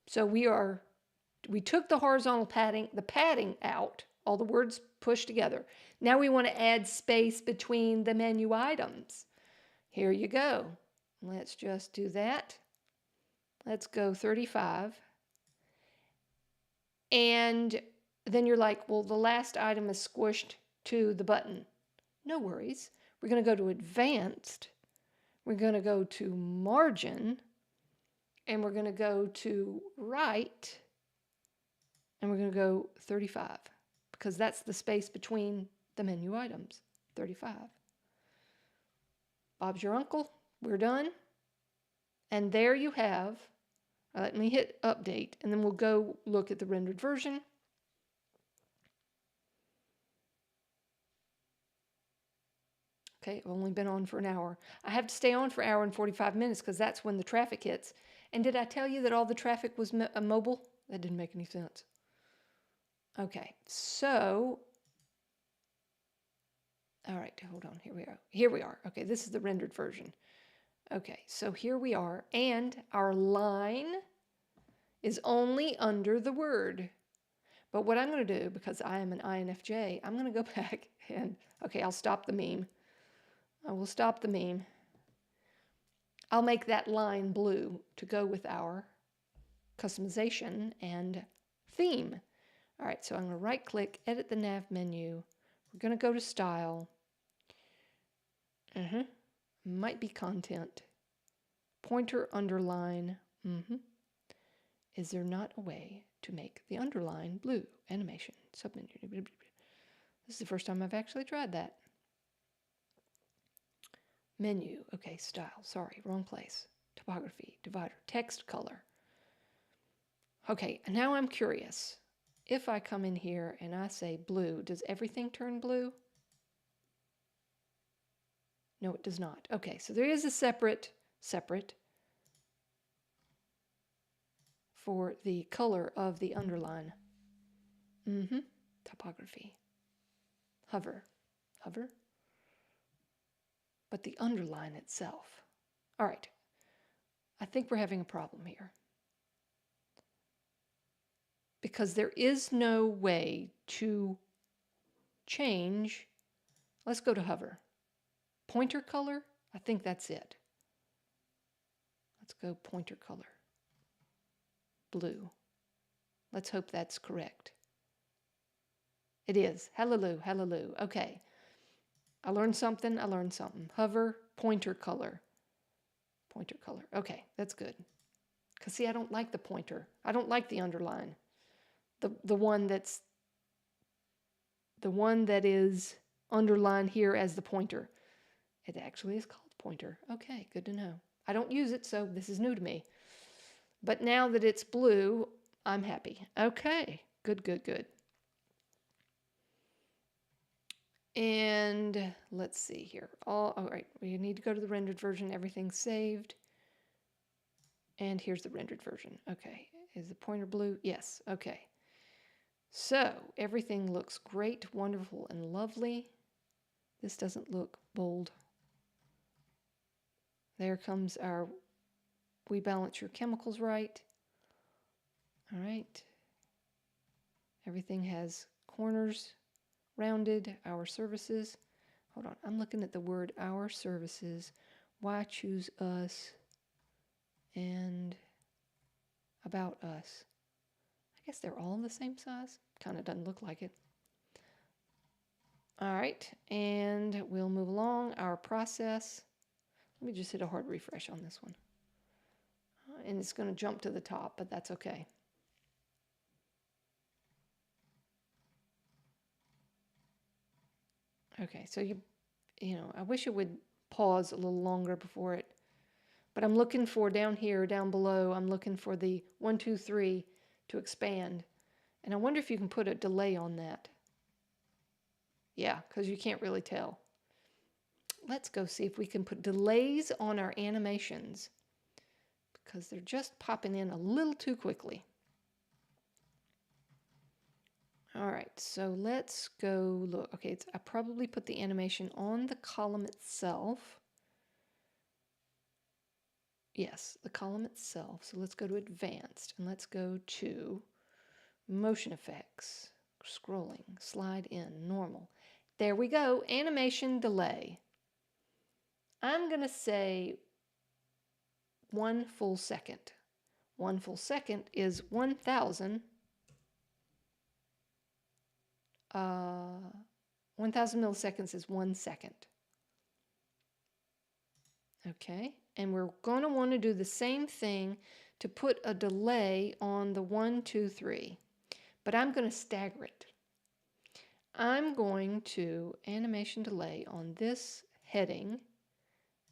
So we took the horizontal padding, the padding out, all the words pushed together. Now we want to add space between the menu items. Here you go. Let's just do that. Let's go 35. And then you're like, well, the last item is squished to the button. No worries. We're going to go to Advanced. We're going to go to Margin. And we're going to go to Right. And we're going to go 35. Because that's the space between the menu items. 35. Bob's your uncle. We're done. And there you have. Let me hit update, and then we'll go look at the rendered version. Okay, I've only been on for an hour. I have to stay on for an hour and 45 minutes because that's when the traffic hits. And did I tell you that all the traffic was mobile? That didn't make any sense. Okay, so All right, hold on. Here we are. Here we are. Okay, this is the rendered version. Okay, so here we are, and our line is only under the word. But what I'm going to do, because I am an INFJ, I'm going to go back and, okay, I'll stop the meme. I will stop the meme. I'll make that line blue to go with our customization and theme. All right, so I'm going to right click, edit the nav menu. We're going to go to style. Might be content. Pointer underline. Is there not a way to make the underline blue? Animation, submenu. This is the first time I've actually tried that. Menu, okay, style, sorry, wrong place. Topography, divider, text color. Okay, and now I'm curious. If I come in here and I say blue, does everything turn blue? No, it does not. Okay, so there is a separate for the color of the underline. Topography. Hover. But the underline itself. All right, I think we're having a problem here. Because there is no way to change. Let's go to hover. Pointer color, I think that's it. Let's go pointer color. Blue. Let's hope that's correct. It is. Hallelujah. Okay. I learned something. Hover, pointer color. Okay, that's good. Because see, I don't like the pointer. I don't like the underline. The one that is underlined here as the pointer. It actually is called pointer. Okay, good to know. I don't use it, so this is new to me. But now that it's blue, I'm happy. Okay, good. And let's see here. All right, we need to go to the rendered version. Everything's saved. And here's the rendered version. Okay, is the pointer blue? Yes, okay. So everything looks great, wonderful, and lovely. This doesn't look bold. There comes our, we balance your chemicals right. All right. Everything has corners rounded. Our services. Hold on, I'm looking at the word our services. Why choose us and about us. I guess they're all the same size. Kind of doesn't look like it. All right, and we'll move along. Our process. Let me just hit a hard refresh on this one. And it's going to jump to the top, but that's okay. Okay, so you know, I wish it would pause a little longer before it, but I'm looking for down here, down below, I'm looking for the 1, 2, 3 to expand. And I wonder if you can put a delay on that. Yeah, because you can't really tell. Let's go see if we can put delays on our animations because they're just popping in a little too quickly. All right, so let's go look. Okay, I probably put the animation on the column itself. Yes, the column itself. So let's go to advanced and let's go to motion effects, scrolling, slide in, normal. There we go, animation delay. I'm going to say 1 full second. 1 full second is 1,000. 1,000 milliseconds is 1 second. Okay, and we're going to want to do the same thing to put a delay on the 1, 2, 3. But I'm going to stagger it. I'm going to animation delay on this heading,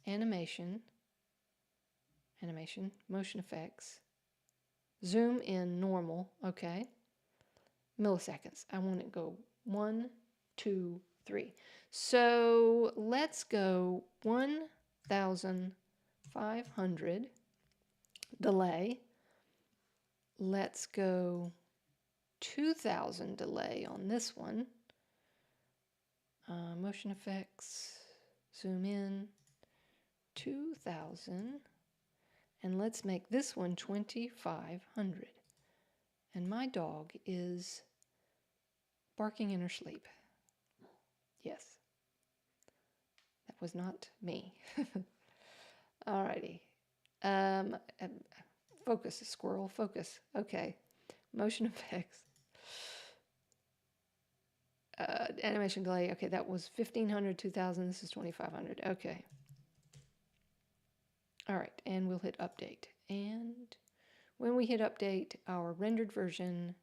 animation, motion effects, zoom in, normal, okay, milliseconds. I want it to go 1, 2, 3. So let's go 1,500 delay. Let's go 2,000 delay on this one. Motion effects, zoom in, 2000, and let's make this one 2500. And my dog is barking in her sleep. Yes, that was not me. Alrighty. Focus, squirrel, focus. Okay. Motion effects. Animation delay. Okay, that was 1500, 2000. This is 2500. Okay. All right, and we'll hit update. And when we hit update, our rendered version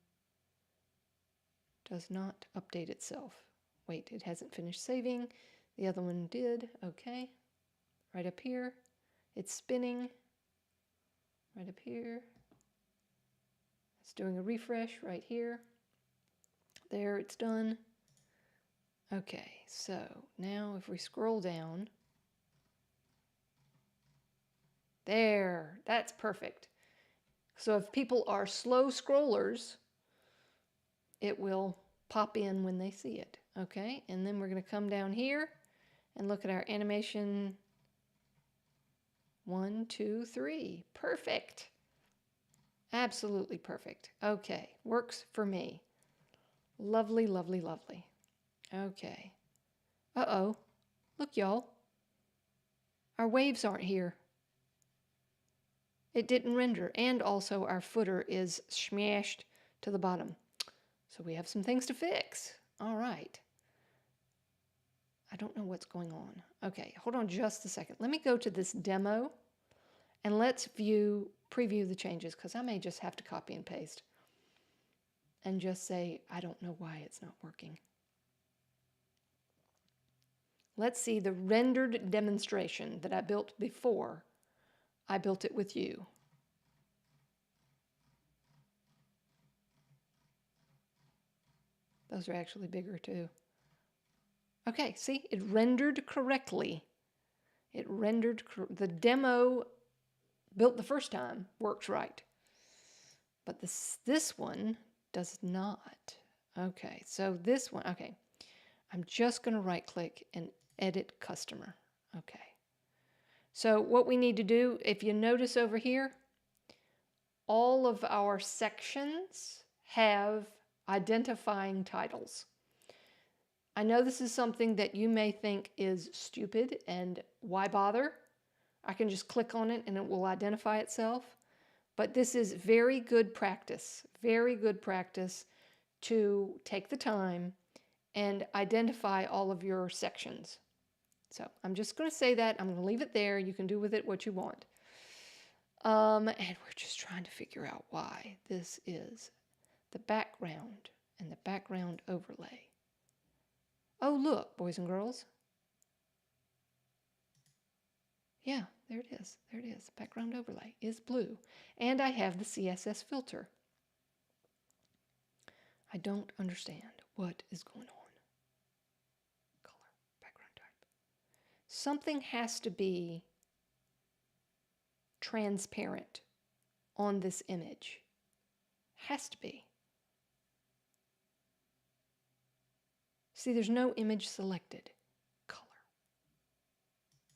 does not update itself. Wait, it hasn't finished saving. The other one did. Okay. Right up here. It's spinning. Right up here. It's doing a refresh right here. There, it's done. Okay, so now if we scroll down, there, that's perfect. So if people are slow scrollers, it will pop in when they see it. Okay, and then we're going to come down here and look at our animation. 1, 2, 3. Perfect. Absolutely perfect. Okay, works for me. Lovely, lovely, lovely. Okay. Uh-oh. Look, y'all. Our waves aren't here. It didn't render, and also our footer is smashed to the bottom. So we have some things to fix. All right. I don't know what's going on. Okay, hold on just a second. Let me go to this demo, and let's preview the changes, because I may just have to copy and paste and just say, I don't know why it's not working. Let's see the rendered demonstration that I built before I built it with you. Those are actually bigger too. Okay, see, it rendered correctly. It rendered, the demo built the first time works right. But this one does not. Okay, so this one, okay. I'm just going to right click and edit customer. Okay. So what we need to do, if you notice over here, all of our sections have identifying titles. I know this is something that you may think is stupid and why bother? I can just click on it and it will identify itself. But this is very good practice to take the time and identify all of your sections. So I'm just going to say that. I'm going to leave it there. You can do with it what you want. And we're just trying to figure out why this is the background and the background overlay. Oh, look, boys and girls. Yeah, there it is. There it is. Background overlay is blue. And I have the CSS filter. I don't understand what is going on. Color, background type. Something has to be transparent on this image. Has to be. See, there's no image selected. Color.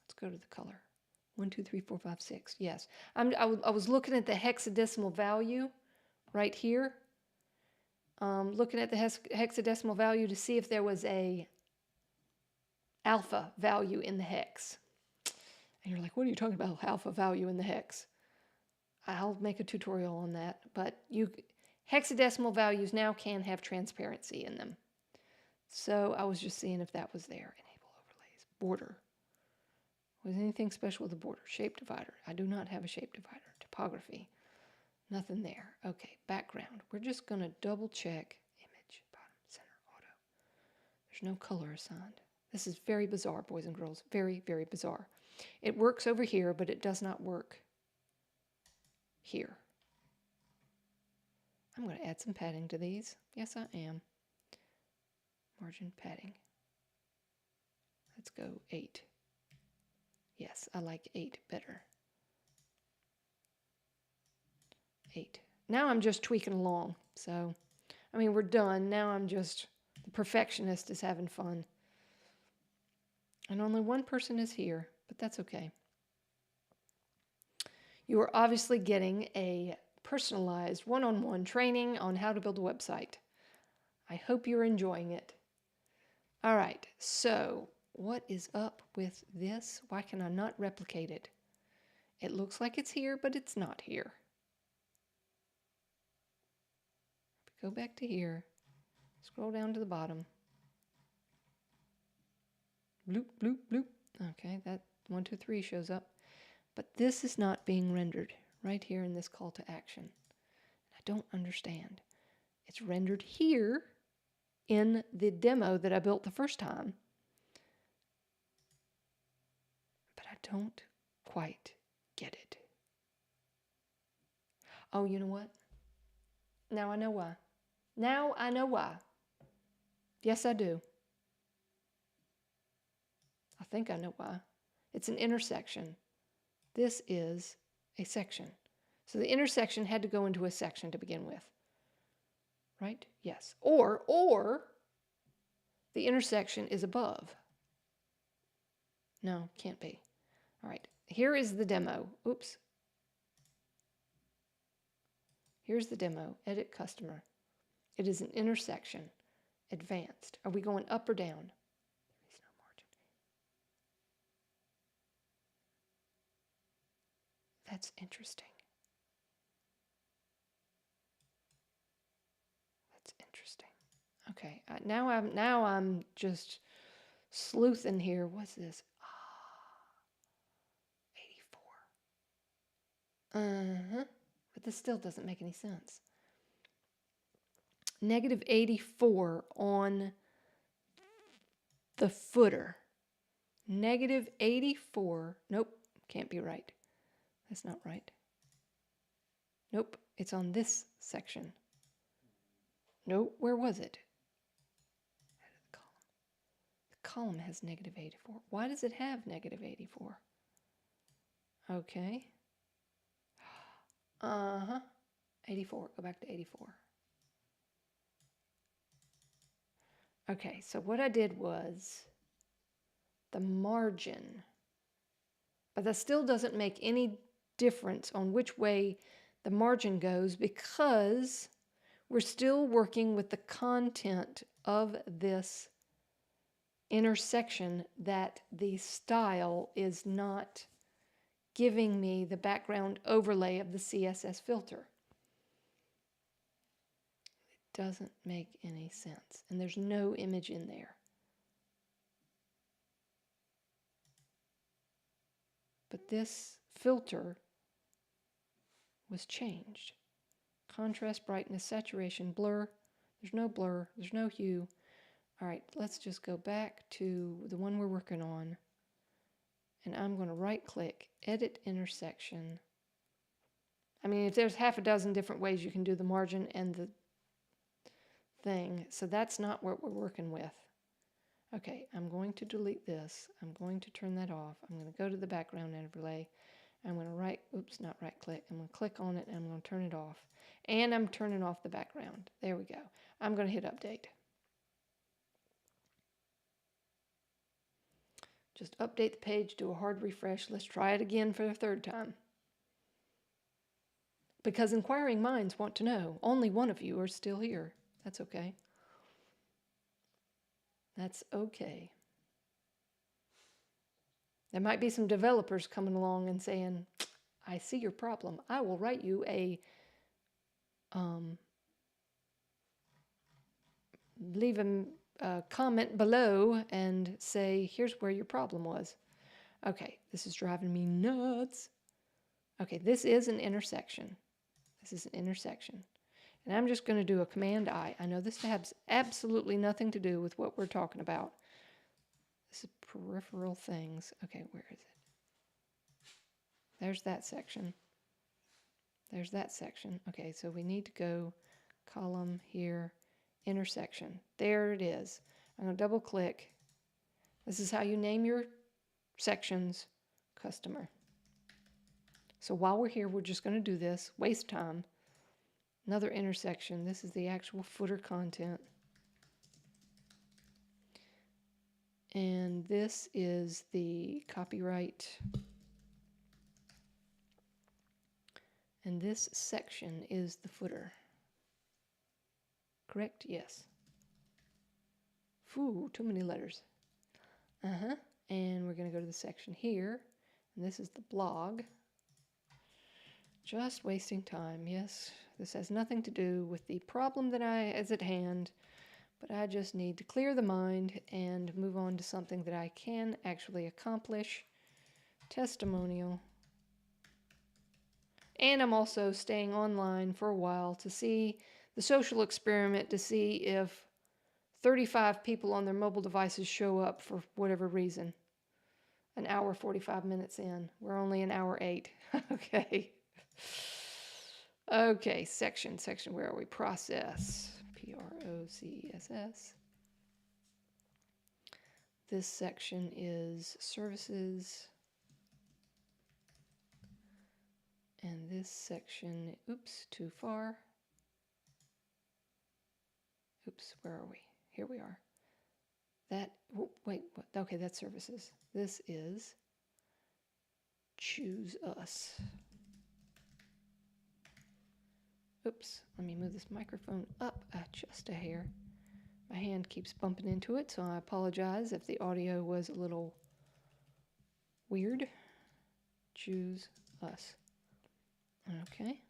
Let's go to the color. 1, 2, 3, 4, 5, 6. Yes. I was looking at the hexadecimal value right here. Looking at the hexadecimal value to see if there was a alpha value in the hex. And you're like, what are you talking about, alpha value in the hex? I'll make a tutorial on that. But hexadecimal values now can have transparency in them. So I was just seeing if that was there. Enable overlays. Border. Was anything special with the border? Shape divider. I do not have a shape divider. Typography. Nothing there. Okay, background. We're just going to double check image, bottom, center, auto. There's no color assigned. This is very bizarre, boys and girls. Very, very bizarre. It works over here, but it does not work here. I'm going to add some padding to these. Yes, I am. Margin padding. Let's go 8. Yes, I like 8 better. 8. Now I'm just tweaking along. So, I mean, we're done. Now I'm just, the perfectionist is having fun. And only one person is here, but that's okay. You are obviously getting a personalized one-on-one training on how to build a website. I hope you're enjoying it. All right, so what is up with this? Why can I not replicate it? It looks like it's here, but it's not here. Go back to here. Scroll down to the bottom. Bloop, bloop, bloop. Okay, that 1, 2, 3 shows up. But this is not being rendered right here in this call to action. I don't understand. It's rendered here in the demo that I built the first time. But I don't quite get it. Oh, you know what? Now I know why. Now I know why. Yes, I do. I think I know why. It's an intersection. This is a section. So the intersection had to go into a section to begin with. Right? Yes. Or the intersection is above. No, can't be. All right. Here is the demo. Oops. Here's the demo. Edit customer. It is an intersection. Advanced. Are we going up or down? There is no margin. That's interesting. That's interesting. Okay. Now I'm just sleuthing here. What's this? 84. But this still doesn't make any sense. Negative 84 on the footer. Negative 84. Nope, can't be right. That's not right. Nope, it's on this section. Nope, where was it? The column has negative 84. Why does it have negative 84? Okay. 84. Go back to 84. Okay, so what I did was the margin. But that still doesn't make any difference on which way the margin goes because we're still working with the content of this intersection that the style is not giving me the background overlay of the CSS filter. It doesn't make any sense. And there's no image in there. But this filter was changed. Contrast, brightness, saturation, blur. There's no blur. There's no hue. All right, let's just go back to the one we're working on. And I'm going to right-click, edit intersection. I mean, if there's half a dozen different ways you can do the margin and the thing, so that's not what we're working with. Okay, I'm going to delete this. I'm going to turn that off. I'm going to go to the background overlay. I'm going to not right click. I'm going to click on it and I'm going to turn it off. And I'm turning off the background. There we go. I'm going to hit update. Just update the page, do a hard refresh. Let's try it again for the third time. Because inquiring minds want to know. Only one of you are still here. That's okay. That's okay. There might be some developers coming along and saying, I see your problem. I will write you a leave a comment below and say, here's where your problem was. Okay, this is driving me nuts. Okay, this is an intersection. This is an intersection. And I'm just going to do a Command I. I know this has absolutely nothing to do with what we're talking about. This is peripheral things. Okay, where is it? There's that section. There's that section. Okay, so we need to go column here, intersection. There it is. I'm going to double click. This is how you name your sections, customer. So while we're here, we're just going to do this, waste time. Another intersection. This is the actual footer content. And this is the copyright. And this section is the footer. Correct? Yes. Phew, too many letters. And we're going to go to the section here. And this is the blog. Just wasting time. Yes, this has nothing to do with the problem that is at hand, but I just need to clear the mind and move on to something that I can actually accomplish. Testimonial. And I'm also staying online for a while to see the social experiment, to see if 35 people on their mobile devices show up for whatever reason. An hour, 45 minutes in. We're only an hour 8. Okay. Okay, section, where are we? Process, Process. This section is services. And this section, oops, too far. Oops, where are we? Here we are. That, oh, wait, what? Okay, that's services. This is choose us. Oops, let me move this microphone up just a hair. My hand keeps bumping into it, so I apologize if the audio was a little weird. Choose us. Okay.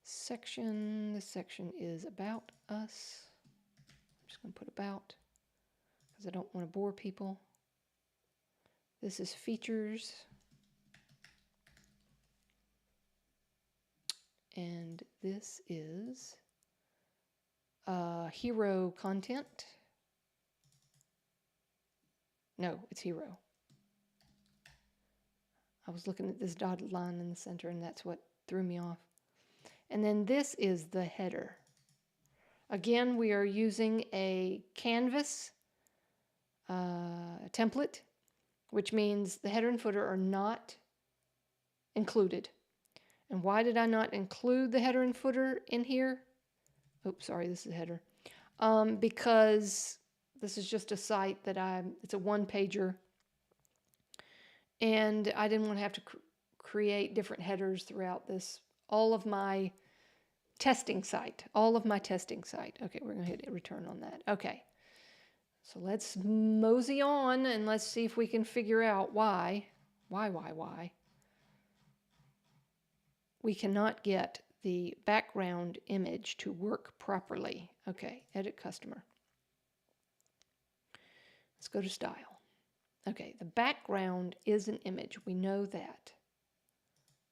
Section, this section is about us. I'm just going to put about because I don't want to bore people. This is features. And this is hero content. No, it's hero. I was looking at this dotted line in the center, and that's what threw me off. And then this is the header. Again, we are using a canvas template, which means the header and footer are not included. And why did I not include the header and footer in here? Oops, sorry, this is a header. Because this is just a site that it's a one-pager. And I didn't want to have to create different headers throughout this. All of my testing site. Okay, we're going to hit return on that. Okay. So let's mosey on and let's see if we can figure out why we cannot get the background image to work properly. Okay, edit customer. Let's go to style. Okay, the background is an image. We know that.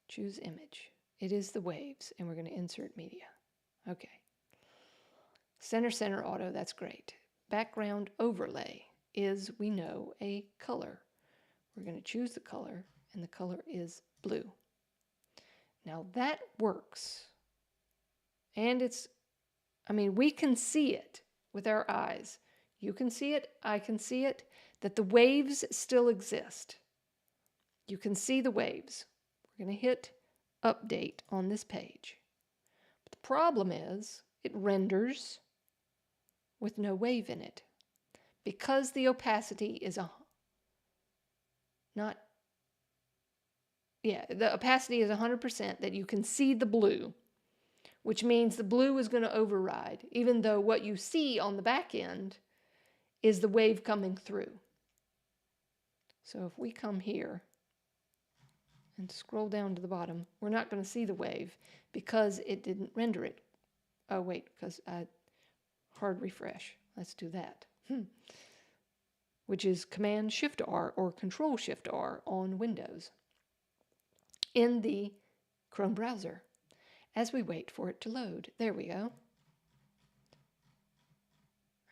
Choose image. It is the waves, and we're going to insert media. Okay. Center auto, that's great. Background overlay is, we know, a color. We're going to choose the color, and the color is blue. Now that works. And we can see it with our eyes. You can see it, I can see it, that the waves still exist. You can see the waves. We're going to hit update on this page. But the problem is it renders with no wave in it. Because the opacity is the opacity is 100%, that you can see the blue, which means the blue is going to override, even though what you see on the back end is the wave coming through. So if we come here and scroll down to the bottom, we're not going to see the wave because it didn't render it. Oh, wait, because I hard refresh. Let's do that. Which is Command-Shift-R or Control-Shift-R on Windows in the Chrome browser as we wait for it to load. There we go.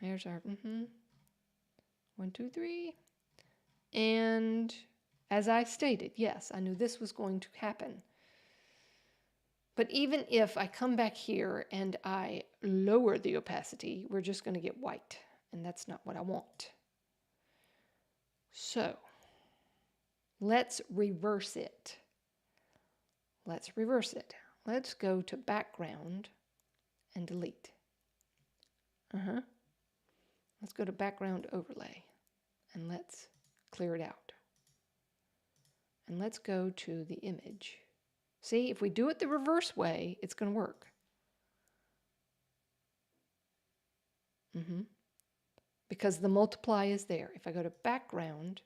There's our 1, 2, 3. And as I stated, yes, I knew this was going to happen. But even if I come back here and I lower the opacity, we're just going to get white. And that's not what I want. So let's reverse it. Let's go to background and delete. Let's go to background overlay And let's clear it out. And let's go to the image. See, if we do it the reverse way, it's going to work. Because the multiply is there. If I go to background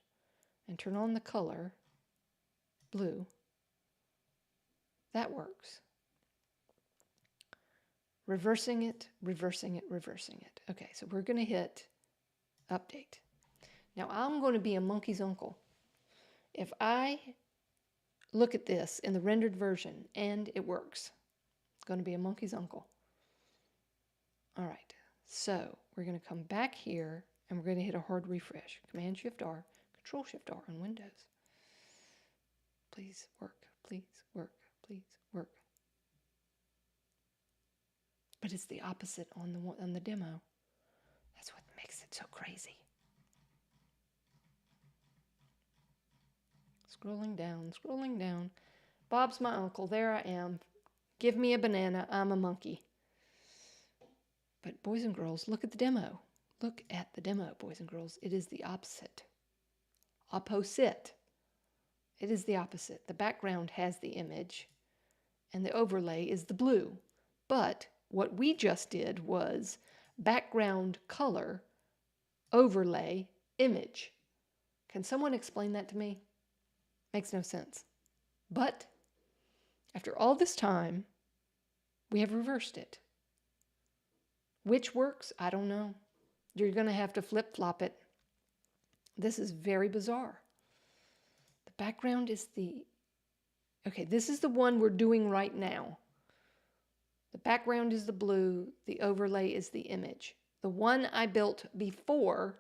and turn on the color, blue, that works. Reversing it, reversing it, reversing it. Okay, so we're going to hit update. Now I'm going to be a monkey's uncle. If I look at this in the rendered version and it works, it's going to be a monkey's uncle. All right, so we're going to come back here and we're going to hit a hard refresh. Command-Shift-R, Control-Shift-R on Windows. Please work, please work, please work. But it's the opposite on the demo. That's what makes it so crazy. Scrolling down, scrolling down. Bob's my uncle. There I am. Give me a banana. I'm a monkey. But boys and girls, look at the demo. Look at the demo, boys and girls. It is the opposite. Opposite. It is the opposite. The background has the image, and the overlay is the blue. But what we just did was background color, overlay, image. Can someone explain that to me? Makes no sense. But after all this time, we have reversed it. Which works? I don't know. You're going to have to flip-flop it. This is very bizarre. The background is okay, this is the one we're doing right now. The background is the blue. The overlay is the image. The one I built before,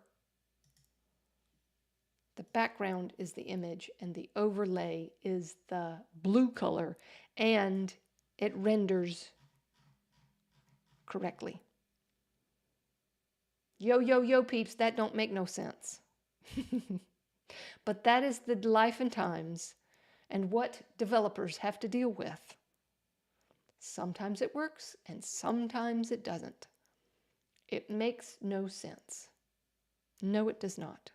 the background is the image and the overlay is the blue color, and it renders correctly. Yo, yo, yo, peeps, that don't make no sense. But that is the life and times and what developers have to deal with. Sometimes it works and sometimes it doesn't. It makes no sense. No, it does not.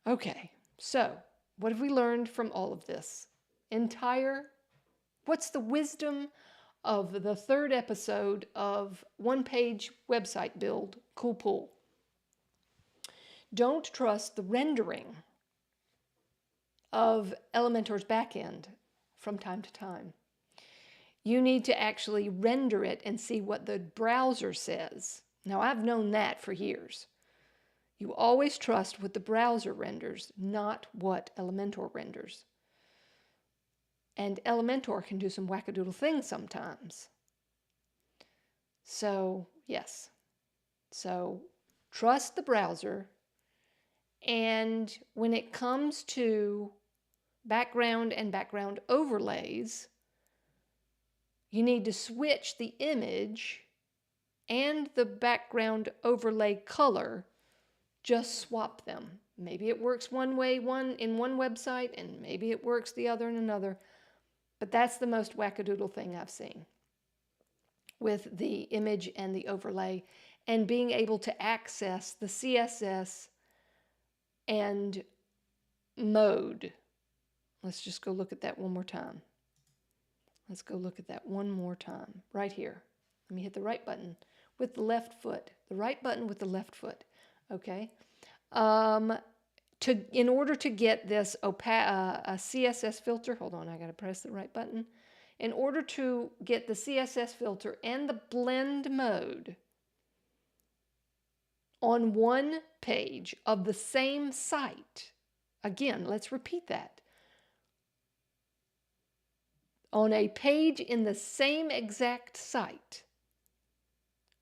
Okay, so what have we learned from all of this? What's the wisdom of the third episode of one-page website build, Cool Pool? Don't trust the rendering of Elementor's backend from time to time. You need to actually render it and see what the browser says. Now, I've known that for years. You always trust what the browser renders, not what Elementor renders. And Elementor can do some wackadoodle things sometimes. So, yes. So, trust the browser. And when it comes to background and background overlays, you need to switch the image and the background overlay color. Just swap them. Maybe it works one way in one website, and maybe it works the other in another. But that's the most wackadoodle thing I've seen with the image and the overlay, and being able to access the CSS and mode. Let's just go look at that one more time. Let's go look at that one more time. Right here. Let me hit the right button with the left foot. The right button with the left foot. Okay. In order to get this a CSS filter, hold on, I got to press the right button. In order to get the CSS filter and the blend mode on one page of the same site, again, let's repeat that. On a page in the same exact site,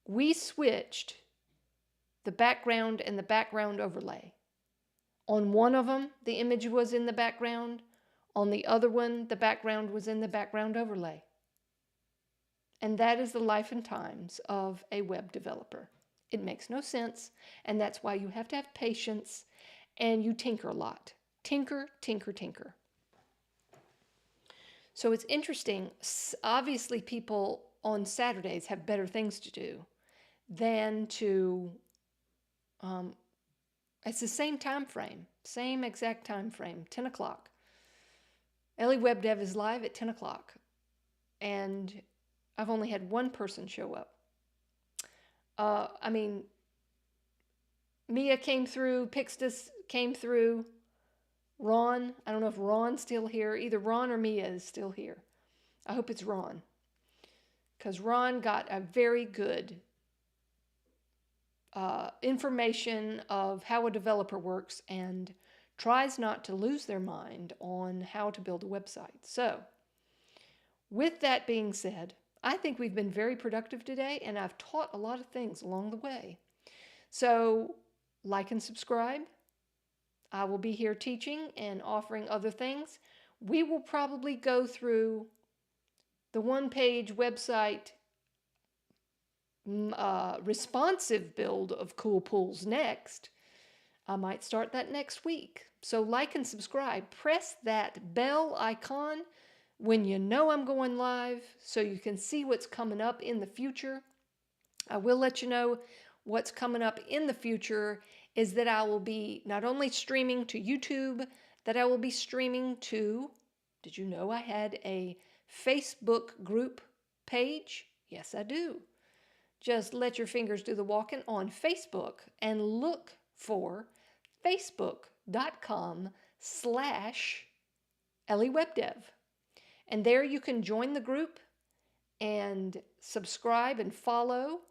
we switched the background and the background overlay. On one of them, the image was in the background. On the other one, the background was in the background overlay. And that is the life and times of a web developer. It makes no sense, and that's why you have to have patience and you tinker a lot. Tinker, tinker, tinker. So it's interesting. Obviously, people on Saturdays have better things to do than to It's the same time frame, same exact time frame, 10 o'clock. EleWebDev is live at 10 o'clock. And I've only had one person show up. I mean, Mia came through, Pixtus came through, Ron, I don't know if Ron's still here. Either Ron or Mia is still here. I hope it's Ron. Because Ron got a very good information of how a developer works and tries not to lose their mind on how to build a website. So, with that being said, I think we've been very productive today, and I've taught a lot of things along the way. So, like and subscribe. I will be here teaching and offering other things. We will probably go through the one-page website responsive build of Cool Pools next. I might start that next week. So like and subscribe. Press that bell icon when you know I'm going live so you can see what's coming up in the future. I will let you know what's coming up in the future is that I will be not only streaming to YouTube, that I will be streaming to, did you know I had a Facebook group page? Yes, I do. Just let your fingers do the walking on Facebook and look for facebook.com/EleWebDev. And there you can join the group and subscribe and follow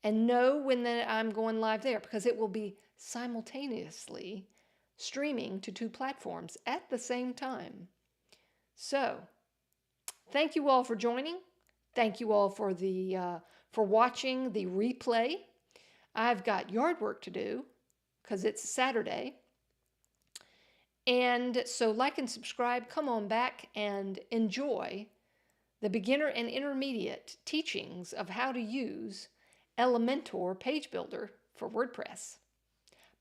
and know when I'm going live there, because it will be simultaneously streaming to 2 platforms at the same time. So, thank you all for joining. Thank you all for watching the replay. I've got yard work to do because it's Saturday. And so like and subscribe, come on back and enjoy the beginner and intermediate teachings of how to use Elementor Page Builder for WordPress.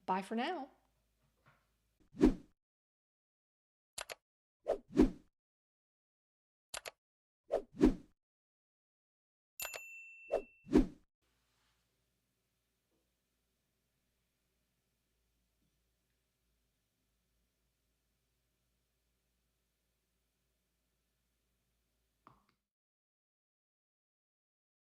Bye for now.